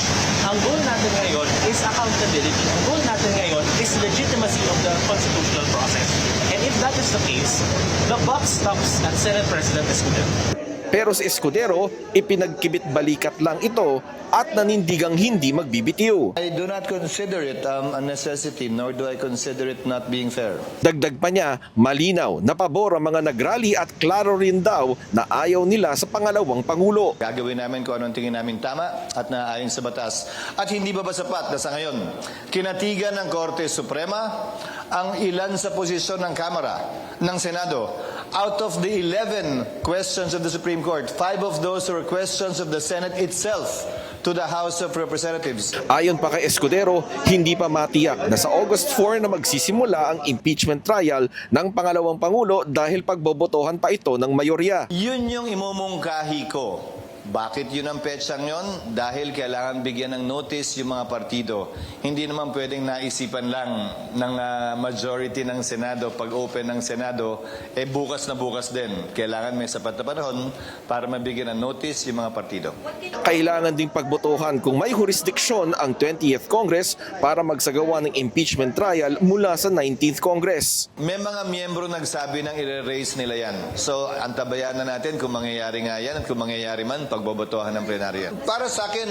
Ang goal natin ngayon is accountability. Ang goal natin ngayon is legitimacy of the constitutional process. And if that is the case, the buck stops at Senate President Escudero. Pero si Escudero, ipinagkibit balikat lang ito at nanindigang hindi magbibitiw. I do not consider it a necessity, nor do I consider it not being fair. Dagdag pa niya, malinaw na pabor ang mga nagrally at klaro rin daw na ayaw nila sa pangalawang Pangulo. Gagawin namin kung anong tingin namin tama at naayon sa batas. At hindi ba sapat na sa ngayon, kinatigan ng Korte Suprema ang ilan sa posisyon ng Kamara, ng Senado. Out of the 11 questions of the Supreme Court, 5 of those were questions of the Senate itself to the House of Representatives. Ayon pa kay Escudero, hindi pa matiyak na sa August 4 na magsisimula ang impeachment trial ng pangalawang Pangulo dahil pagbobotohan pa ito ng mayorya. Yun yung imumungkahi ko. Bakit yun ang petsang yun? Dahil kailangan bigyan ng notice yung mga partido. Hindi naman pwedeng naisipan lang ng majority ng Senado, pag open ng Senado, bukas na bukas din. Kailangan may sapat na panahon para mabigyan ng notice yung mga partido. Kailangan ding pagbotohan kung may jurisdiksyon ang 20th Congress para magsagawa ng impeachment trial mula sa 19th Congress. May mga miyembro nagsabi ng i-raise nila yan. So, antabayan na natin kung mangyayari nga yan at kung mangyayari man pagbobotohan ng plenarya. Para sa akin,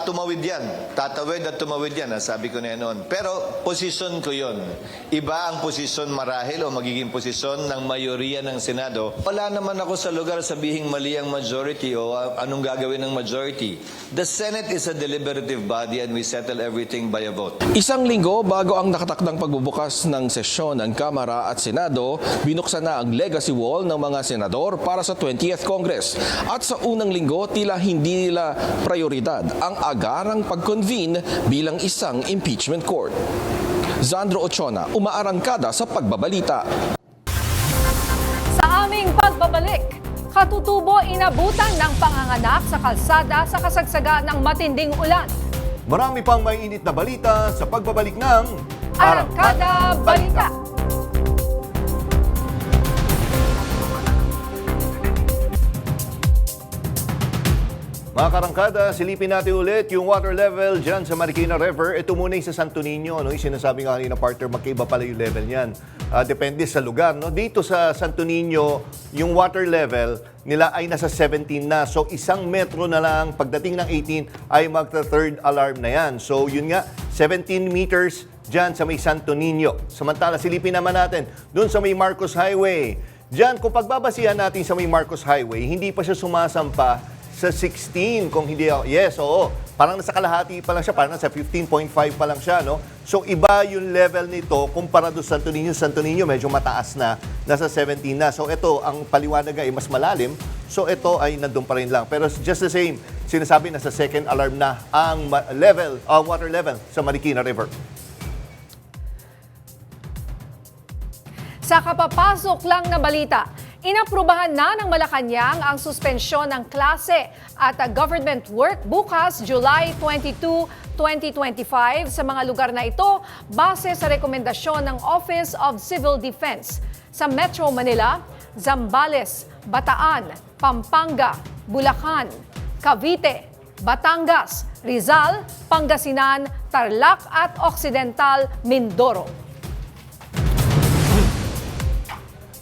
tumawid yan. Tatawid at tumawid yan. Sabi ko na yan noon. Pero, posisyon ko yon. Iba ang posisyon marahil o magiging posisyon ng mayoriya ng Senado. Wala naman ako sa lugar sabihing mali ang majority o anong gagawin ng majority. The Senate is a deliberative body and we settle everything by a vote. Isang linggo bago ang nakatakdang pagbubukas ng sesyon ng Kamara at Senado, binuksan na ang legacy wall ng mga senador para sa 20th Congress. At sa unang linggo, tila hindi nila prioridad ang agarang pag-convene bilang isang impeachment court. Zandro Ochona, umaarangkada sa pagbabalita. Sa aming pagbabalik, katutubo inabutan ng panganganak sa kalsada sa kasagsagan ng matinding ulan. Marami pang may init na balita sa pagbabalik ng Arangkada Balita. Mga karangkada, silipin natin ulit yung water level dyan sa Marikina River. Ito muna yung sa Santo Niño. Yung sinasabi nga kanina, partner, magkaiba pala yung level niyan. Depende sa lugar. Dito sa Santo Niño, yung water level nila ay nasa 17 na. So, 1 metro na lang. Pagdating ng 18 ay magta-third alarm na yan. So, yun nga, 17 meters dyan sa may Santo Niño. Samantala, silipin naman natin dun sa may Marcos Highway. Dyan, kung pagbabasihan natin sa may Marcos Highway, hindi pa siya sumasampa sa 16, kung hindi, yes, oo. Parang nasa kalahati pa lang siya, parang nasa 15.5 pa lang siya, no? So, iba yung level nito kumpara doon sa Santo Niño. Santo Niño medyo mataas na, nasa 17 na. So, ito, ang paliwanag ay mas malalim. So, ito ay nandun pa rin lang. Pero just the same, sinasabi nasa second alarm na ang level, water level sa Marikina River. Sa kapapasok lang na balita, inaprubahan na ng Malacanang ang suspensyon ng klase at government work bukas, July 22, 2025 sa mga lugar na ito base sa rekomendasyon ng Office of Civil Defense. Sa Metro Manila, Zambales, Bataan, Pampanga, Bulacan, Cavite, Batangas, Rizal, Pangasinan, Tarlac at Occidental Mindoro.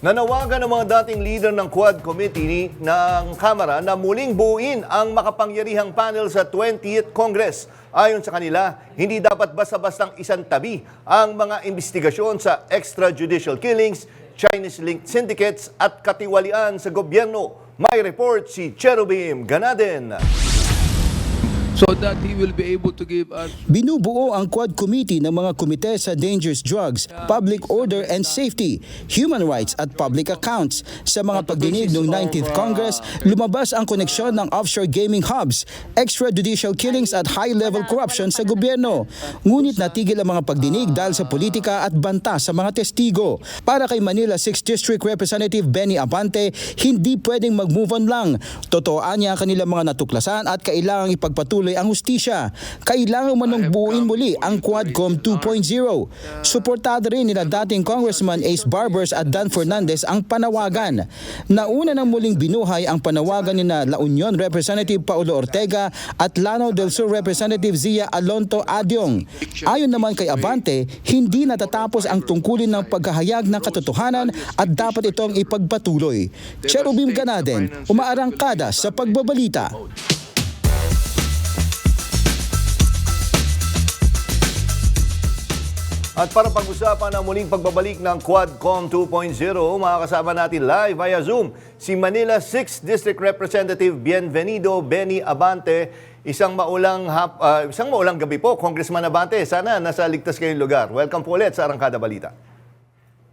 Nanawagan ng mga dating leader ng Quad Committee ng Kamara na muling buuin ang makapangyarihang panel sa 20th Congress. Ayon sa kanila, hindi dapat basta-bastang isang tabi ang mga investigasyon sa extrajudicial killings, Chinese-linked syndicates at katiwalian sa gobyerno. May report si Cherubim Ganaden. so that he will be able to give us. Binubuo ang Quad Committee ng mga komite sa dangerous drugs, public order and safety, human rights at public accounts. Sa mga pagdinig ng 19th Congress, lumabas ang koneksyon ng offshore gaming hubs, extrajudicial killings at high-level corruption sa gobyerno. Ngunit natigil ang mga pagdinig dahil sa politika at banta sa mga testigo. Para kay Manila 6th District Representative Benny Abante, hindi pwedeng mag-move on lang. Totooan niya ang kanilang mga natuklasan at kailangang ipagpatuloy ang hustisya. Kailangan manong buuin muli ang Quadcom 2.0. Suportado rin nila dating Congressman Ace Barbers at Dan Fernandez ang panawagan. Nauna nang muling binuhay ang panawagan ni La Union Representative Paulo Ortega at Lanao del Sur Representative Zia Alonto Adyong. Ayon naman kay Abante, hindi natatapos ang tungkulin ng paghahayag ng katotohanan at dapat itong ipagpatuloy. Cherubim Ganaden, umaarangkada sa pagbabalita. At para pag-usapan ang muling pagbabalik ng Quadcom 2.0, makakasama natin live via Zoom si Manila 6th District Representative Bienvenido Benny Abante. Isang maulang gabi po, Congressman Abante. Sana nasa ligtas kayong lugar. Welcome po ulit sa Arangkada Balita.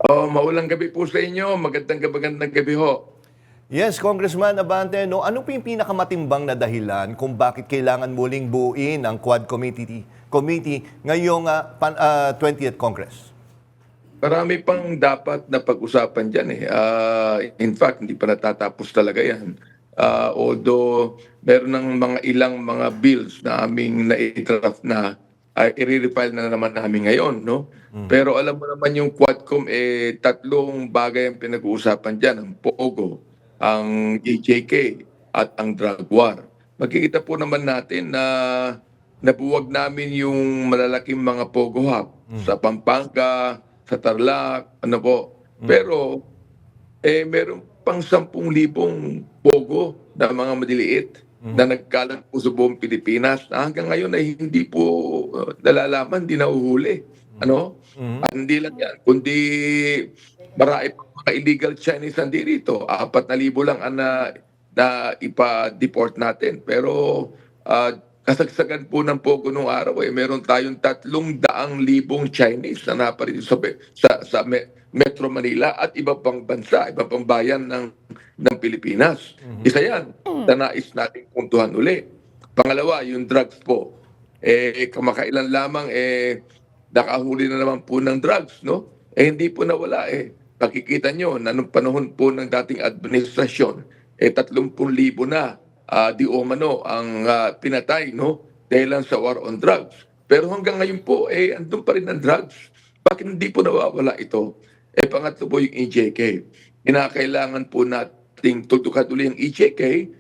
Maulang gabi po sa inyo. Magandang gabi ho. Yes, Congressman Abante, ano po yung pinakamatimbang na dahilan kung bakit kailangan muling buuin ang Quad Committee ngayong 20th Congress? Marami pang dapat na pag-usapan dyan eh. In fact, hindi pa natatapos talaga yan. Although meron ng ilang mga bills na aming na-draft na i-refile na naman namin ngayon, no? Pero alam mo naman yung Quadcom, tatlong bagay ang pinag-uusapan dyan, ang POGO, ang EJK at ang drug war. Makikita po naman natin na nabuwag namin yung malalaking mga POGO hub sa Pampanga, sa Tarlac, Pero meron pang 10,000 POGO na mga madiliit na nagkalat po sa buong Pilipinas na hanggang ngayon ay hindi po nalalaman, hindi nahuhuli. Hindi lang yan, kundi marami pa mga illegal Chinese nandi rito. 4,000 lang na ipa-deport natin. Pero kasagsagan po ng POGO nung araw, meron tayong 300,000 Chinese na naparito sa Metro Manila at iba pang bansa, iba pang bayan ng Pilipinas. Isa yan na nais nating puntuhan uli. Pangalawa, yung drugs po. Kamakailan lamang nakahuli na naman po ng drugs, no? Hindi po nawala Nakikita nyo na nung panahon po ng dating administrasyon, 30,000 na di umano ang pinatay, no? Dahil lang sa war on drugs. Pero hanggang ngayon po, andun pa rin ang drugs. Bakit hindi po nawawala ito? Pangatlo po yung EJK. Kinakailangan po nating tutukan uli yung EJK.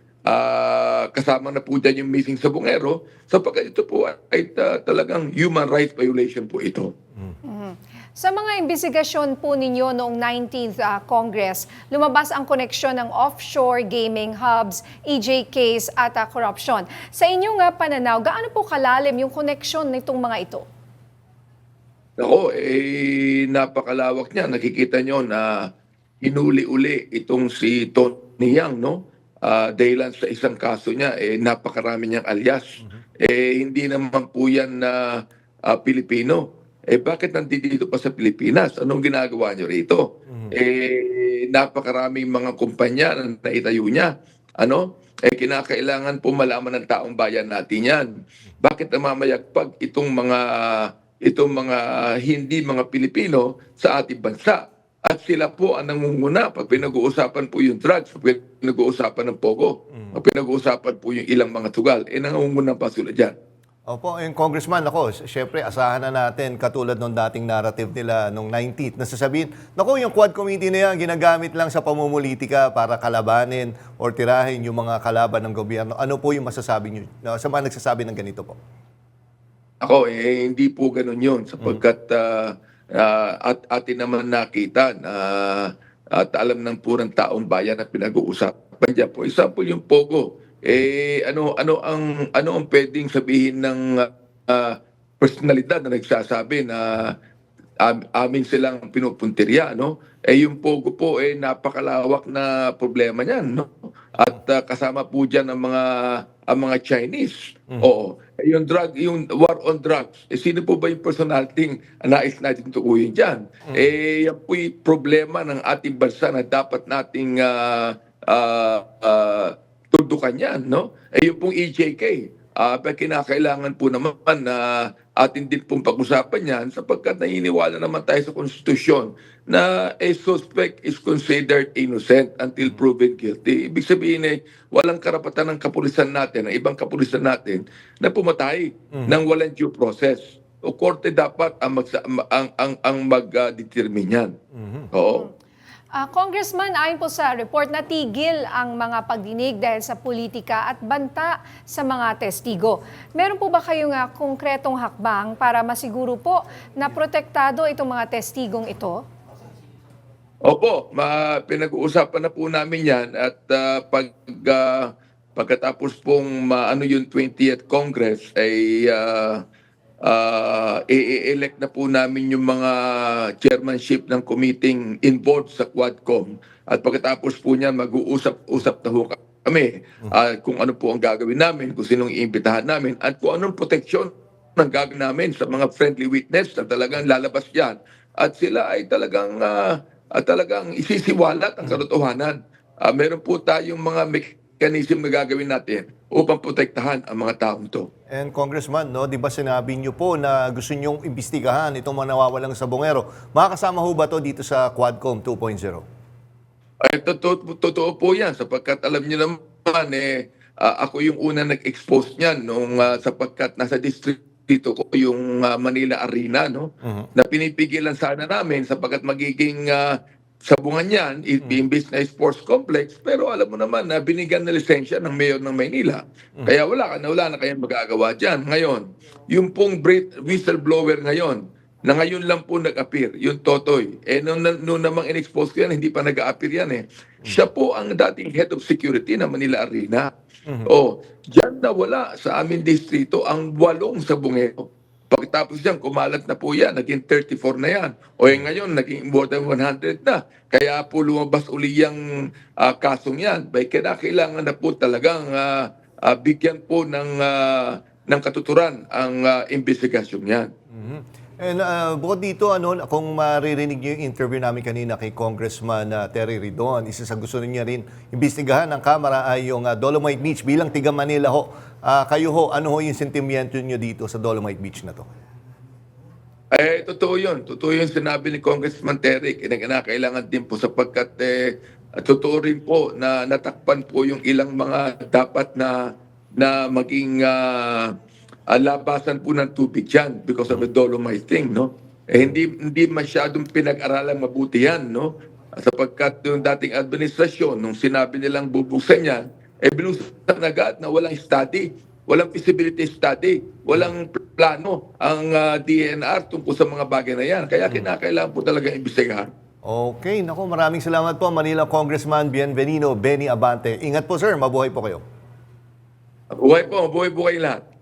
Kasama na po dyan yung missing sa Bungero. Sapagkat ito po ay talagang human rights violation po ito. Sa mga imbestigasyon po ninyo noong 19th Congress, lumabas ang koneksyon ng offshore gaming hubs, EJKs at corruption. Sa inyong pananaw, gaano po kalalim yung koneksyon nitong mga ito? Napakalawak niya. Nakikita nyo na inuli-uli itong si Tony Yang, no? Dahil sa isang kaso niya, napakarami niyang alias. Hindi naman po yan na Pilipino. Bakit nandito pa sa Pilipinas? Anong ginagawa niyo rito? Napakaraming mga kumpanya na naitayo niya. Kinakailangan po malaman ng taong bayan natin yan. Bakit namamayagpag itong mga hindi mga Pilipino sa ating bansa? At sila po ang nangunguna pag pinag-uusapan po yung drugs, pag pinag-uusapan ng POGO, pag pinag-uusapan po yung ilang mga tugal, nangunguna pa sila dyan. Opo, yung Congressman, syempre asahan na natin katulad ng dating narrative nila nung 19th na sasabihin, yung Quad Committee na yan ginagamit lang sa pamumulitika para kalabanin or tirahin yung mga kalaban ng gobyerno. Ano po yung masasabi nyo sa mga nagsasabi ng ganito po? Hindi po ganun yun sapagkat atin naman nakita na at alam ng purang taong bayan na pinag-uusapan dyan po. Isa po yung POGO. Ano ang pwedeng sabihin ng personalidad na nagsasabi na amin silang pinupuntirya, no? Yung POGO po napakalawak na problema niyan, no? At kasama po diyan ang mga Chinese. Oo. Yung war on drugs, sino po ba yung personality nais natin tukuyin diyan? Yan po yung problema ng ating bansa na dapat nating tundukan yan, no? Yung pong EJK, kinakailangan po naman na atin din pong pag-usapan yan sapagkat naniniwala naman tayo sa konstitusyon na a suspect is considered innocent until proven guilty. Ibig sabihin walang karapatan ng kapulisan natin, ng ibang kapulisan natin na pumatay ng walang due process. O korte dapat ang mag-determine yan. Oo. Congressman, ayon po sa report, natigil ang mga pagdinig dahil sa politika at banta sa mga testigo. Meron po ba kayong konkretong hakbang para masiguro po na protektado itong mga testigong ito? Opo, pinag-uusapan na po namin yan at pagkatapos pong yung 20th Congress ay i-elect na po namin yung mga chairmanship ng committee involved sa Quadcom. At pagkatapos po niyan, mag-uusap na ho kami kung ano po ang gagawin namin, kung sinong iimbitahan namin, at kung anong proteksyon ang gagawin namin sa mga friendly witness na talagang lalabas yan. At sila ay talagang isisiwalat ang katotohanan. Meron po tayong mga mechanism na gagawin natin upang protektahan ang mga taong to. And Congressman, no, di ba sinabi niyo po na gusto niyong imbestigahan itong mga nawawalang sabongero? Makakasama ho ba to dito sa Quadcom 2.0? Ay, totoo po yan sapagkat alam niyo naman ako yung una nag-expose niyan sapagkat nasa distrito ko yung Manila Arena, no? Na pinipigilan sana namin sapagkat magiging sabungan yan, imbis na sports complex, pero alam mo naman na binigyan na lisensya ng mayor ng Maynila. Kaya wala na kayong magagawa dyan. Ngayon, yung pong whistleblower ngayon, na ngayon lang po nag-appear, yung Totoy. Noon namang in-expose ko yan, hindi pa nag-appear yan . Siya po ang dating head of security ng Manila Arena. Diyan na wala sa aming distrito ang 8 sabungero. Pagkatapos yan, kumalat na po yan, naging 34 na yan. Ngayon, naging more than 100 na. Kaya po lumabas uli yung kasong yan. Kailangan na po talagang bigyan po ng katuturan ang investigasyon yan. And bukod dito, kung maririnig niyo yung interview namin kanina kay Congressman Terry Ridon, isa sa gusto niya rin imbestigahan ng Kamara ay yung Dolomite Beach. Bilang tiga Manila ho, kayo ho, ano ho yung sentimiento niyo dito sa Dolomite Beach na to? Totoo yun. Totoo yun sinabi ni Congressman Terry. Kailangan din po sapagkat totoo rin po na natakpan po yung ilang mga dapat na maging labasan po ng tubig yan because of the Dolomite thing, no? Hindi masyadong pinag-aralan mabuti yan, no? Sapagkat yung dating administrasyon, nung sinabi nilang bubuksan yan, binusan agad na walang study, walang feasibility study, walang plano ang DNR tungkol sa mga bagay na yan. Kaya kinakailangan po talaga imbestigahan. Okay, naku, maraming salamat po Manila Congressman Bienvenido Benny Abante. Ingat po sir, mabuhay po kayo. Mabuhay po kayo lahat.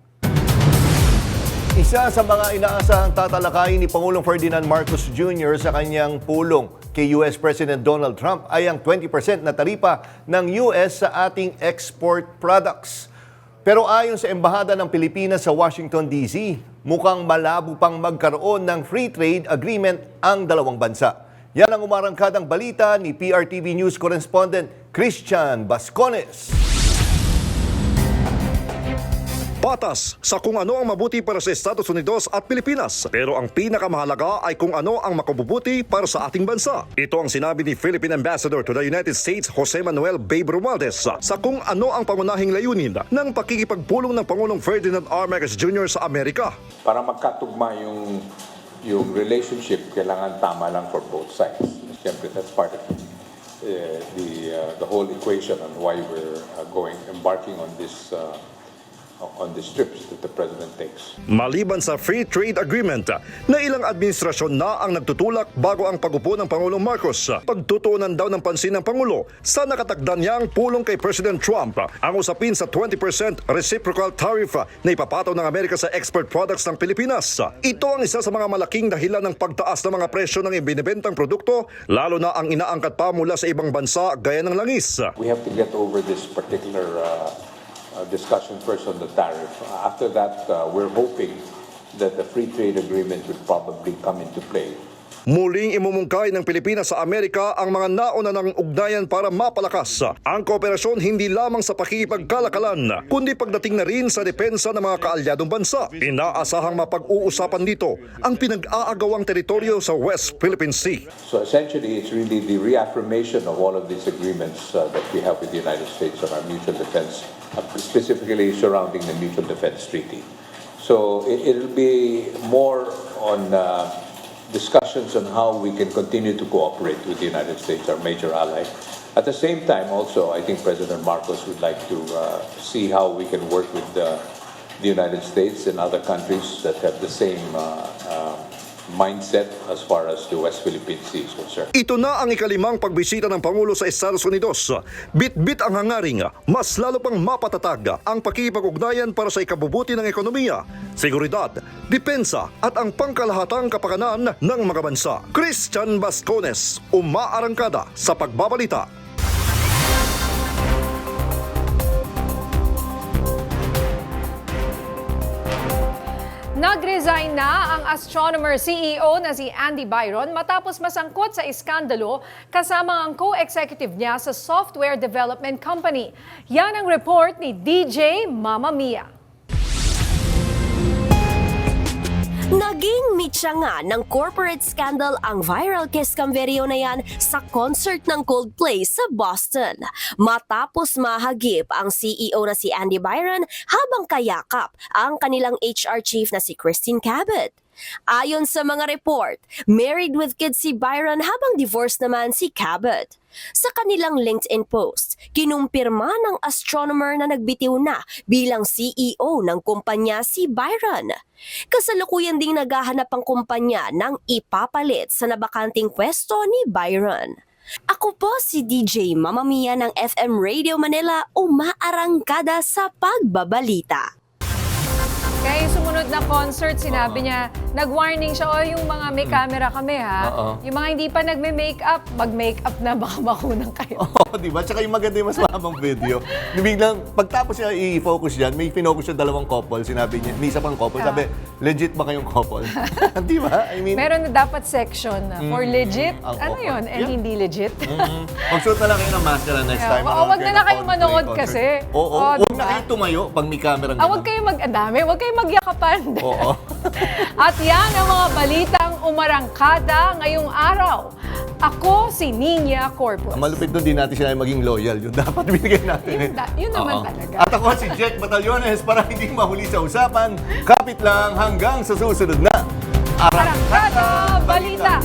Isa sa mga inaasahang tatalakayin ni Pangulong Ferdinand Marcos Jr. sa kanyang pulong kay US President Donald Trump ay ang 20% na taripa ng US sa ating export products. Pero ayon sa Embahada ng Pilipinas sa Washington, D.C., mukhang malabo pang magkaroon ng free trade agreement ang dalawang bansa. Yan ang umarangkadang balita ni PRTV News correspondent Christian Bascones. Patas sa kung ano ang mabuti para sa Estados Unidos at Pilipinas. Pero ang pinakamahalaga ay kung ano ang makabubuti para sa ating bansa. Ito ang sinabi ni Philippine Ambassador to the United States Jose Manuel Babe Romualdez sa kung ano ang pangunahing layunin ng pakikipagpulong ng Pangulong Ferdinand R. Marcos Jr. sa Amerika. Para magkatugma yung relationship, kailangan tama lang for both sides. Siyempre, that's part of the whole equation on why we're embarking on on these trips that the President takes. Maliban sa free trade agreement na ilang administrasyon na ang nagtutulak bago ang pag-upo ng Pangulong Marcos, pagtutuunan daw ng pansin ng Pangulo sa nakatakda niyang pulong kay President Trump ang usapin sa 20% reciprocal tariff na ipapataw ng Amerika sa export products ng Pilipinas. Ito ang isa sa mga malaking dahilan ng pagtaas ng mga presyo ng ibinibentang produkto, lalo na ang inaangkat pa mula sa ibang bansa gaya ng langis. We have to get over this particular discussion first on the tariff. After that, we're hoping that the free trade agreement would probably come into play. Muling imumungkay ng Pilipinas sa Amerika ang mga nauna ng ugnayan para mapalakas ang kooperasyon hindi lamang sa pakikipagkalakalan, kundi pagdating na rin sa depensa ng mga kaalyadong bansa. Inaasahang mapag-uusapan dito ang pinag-aagawang teritoryo sa West Philippine Sea. So essentially, it's really the reaffirmation of all of these agreements that we have with the United States on our mutual defense, specifically surrounding the Mutual Defense Treaty. So it'll be more on discussions on how we can continue to cooperate with the United States, our major ally. At the same time, also, I think President Marcos would like to see how we can work with the United States and other countries that have the same mindset as far as the West Philippine Sea is concerned. Ito na ang ikalimang pagbisita ng Pangulo sa Estados Unidos. Bit-bit ang hangaring mas lalo pang mapatatag ang pakikipag-ugnayan para sa ikabubuti ng ekonomiya, seguridad, depensa at ang pangkalahatang kapakanan ng mga bansa. Christian Bascones, umaarangkada sa pagbabalita. Nag-resign na ang astronomer CEO na si Andy Byron matapos masangkot sa iskandalo kasama ang co-executive niya sa software development company. Yan ang report ni DJ Mama Mia. Naging mitya nga ng corporate scandal ang viral kiss cam video na yan sa concert ng Coldplay sa Boston. Matapos mahagip ang CEO na si Andy Byron habang kayakap ang kanilang HR chief na si Christine Cabot. Ayon sa mga report, married with kids si Byron habang divorced naman si Cabot. Sa kanilang LinkedIn post, kinumpirma ng astronomer na nagbitiw na bilang CEO ng kumpanya si Byron. Kasalukuyan ding naghahanap ang kumpanya ng ipapalit sa nabakanting pwesto ni Byron. Ako po si DJ Mama Mia ng FM Radio Manila, umaarangkada sa pagbabalita. Kaya yung sumunod na concert, sinabi niya, nag-warning siya, yung mga may camera kami ha. Yung mga hindi pa nagme-makeup, mag-makeup na, baka makunang kayo. Di ba? Tsaka yung maganda yung mas mahabang video. Biglang, pagtapos niya i-focus dyan, may pinocus siya dalawang couple. Sinabi niya, may isa pang couple. Sabi, legit ba kayong couple? Di ba? I mean, meron na dapat section na for legit, ano yun, and hindi legit. Magsuot na lang kayo ng maskara next time. Wag na kayo manood kasi. Oo, wag na kayo tumayo pag may camera nga. Wag kayo mag-andami, wag kayo magyakapan. Oo. At yan ang mga balitang umarangkada ngayong araw. Ako si Nina Corpus. Ang malupit doon, di natin sila maging loyal. Yun dapat binigay natin. Yun naman talaga. At ako si Jack Batallones para hindi mahuli sa usapan. Kapit lang hanggang sa susunod na Arangkada Balita.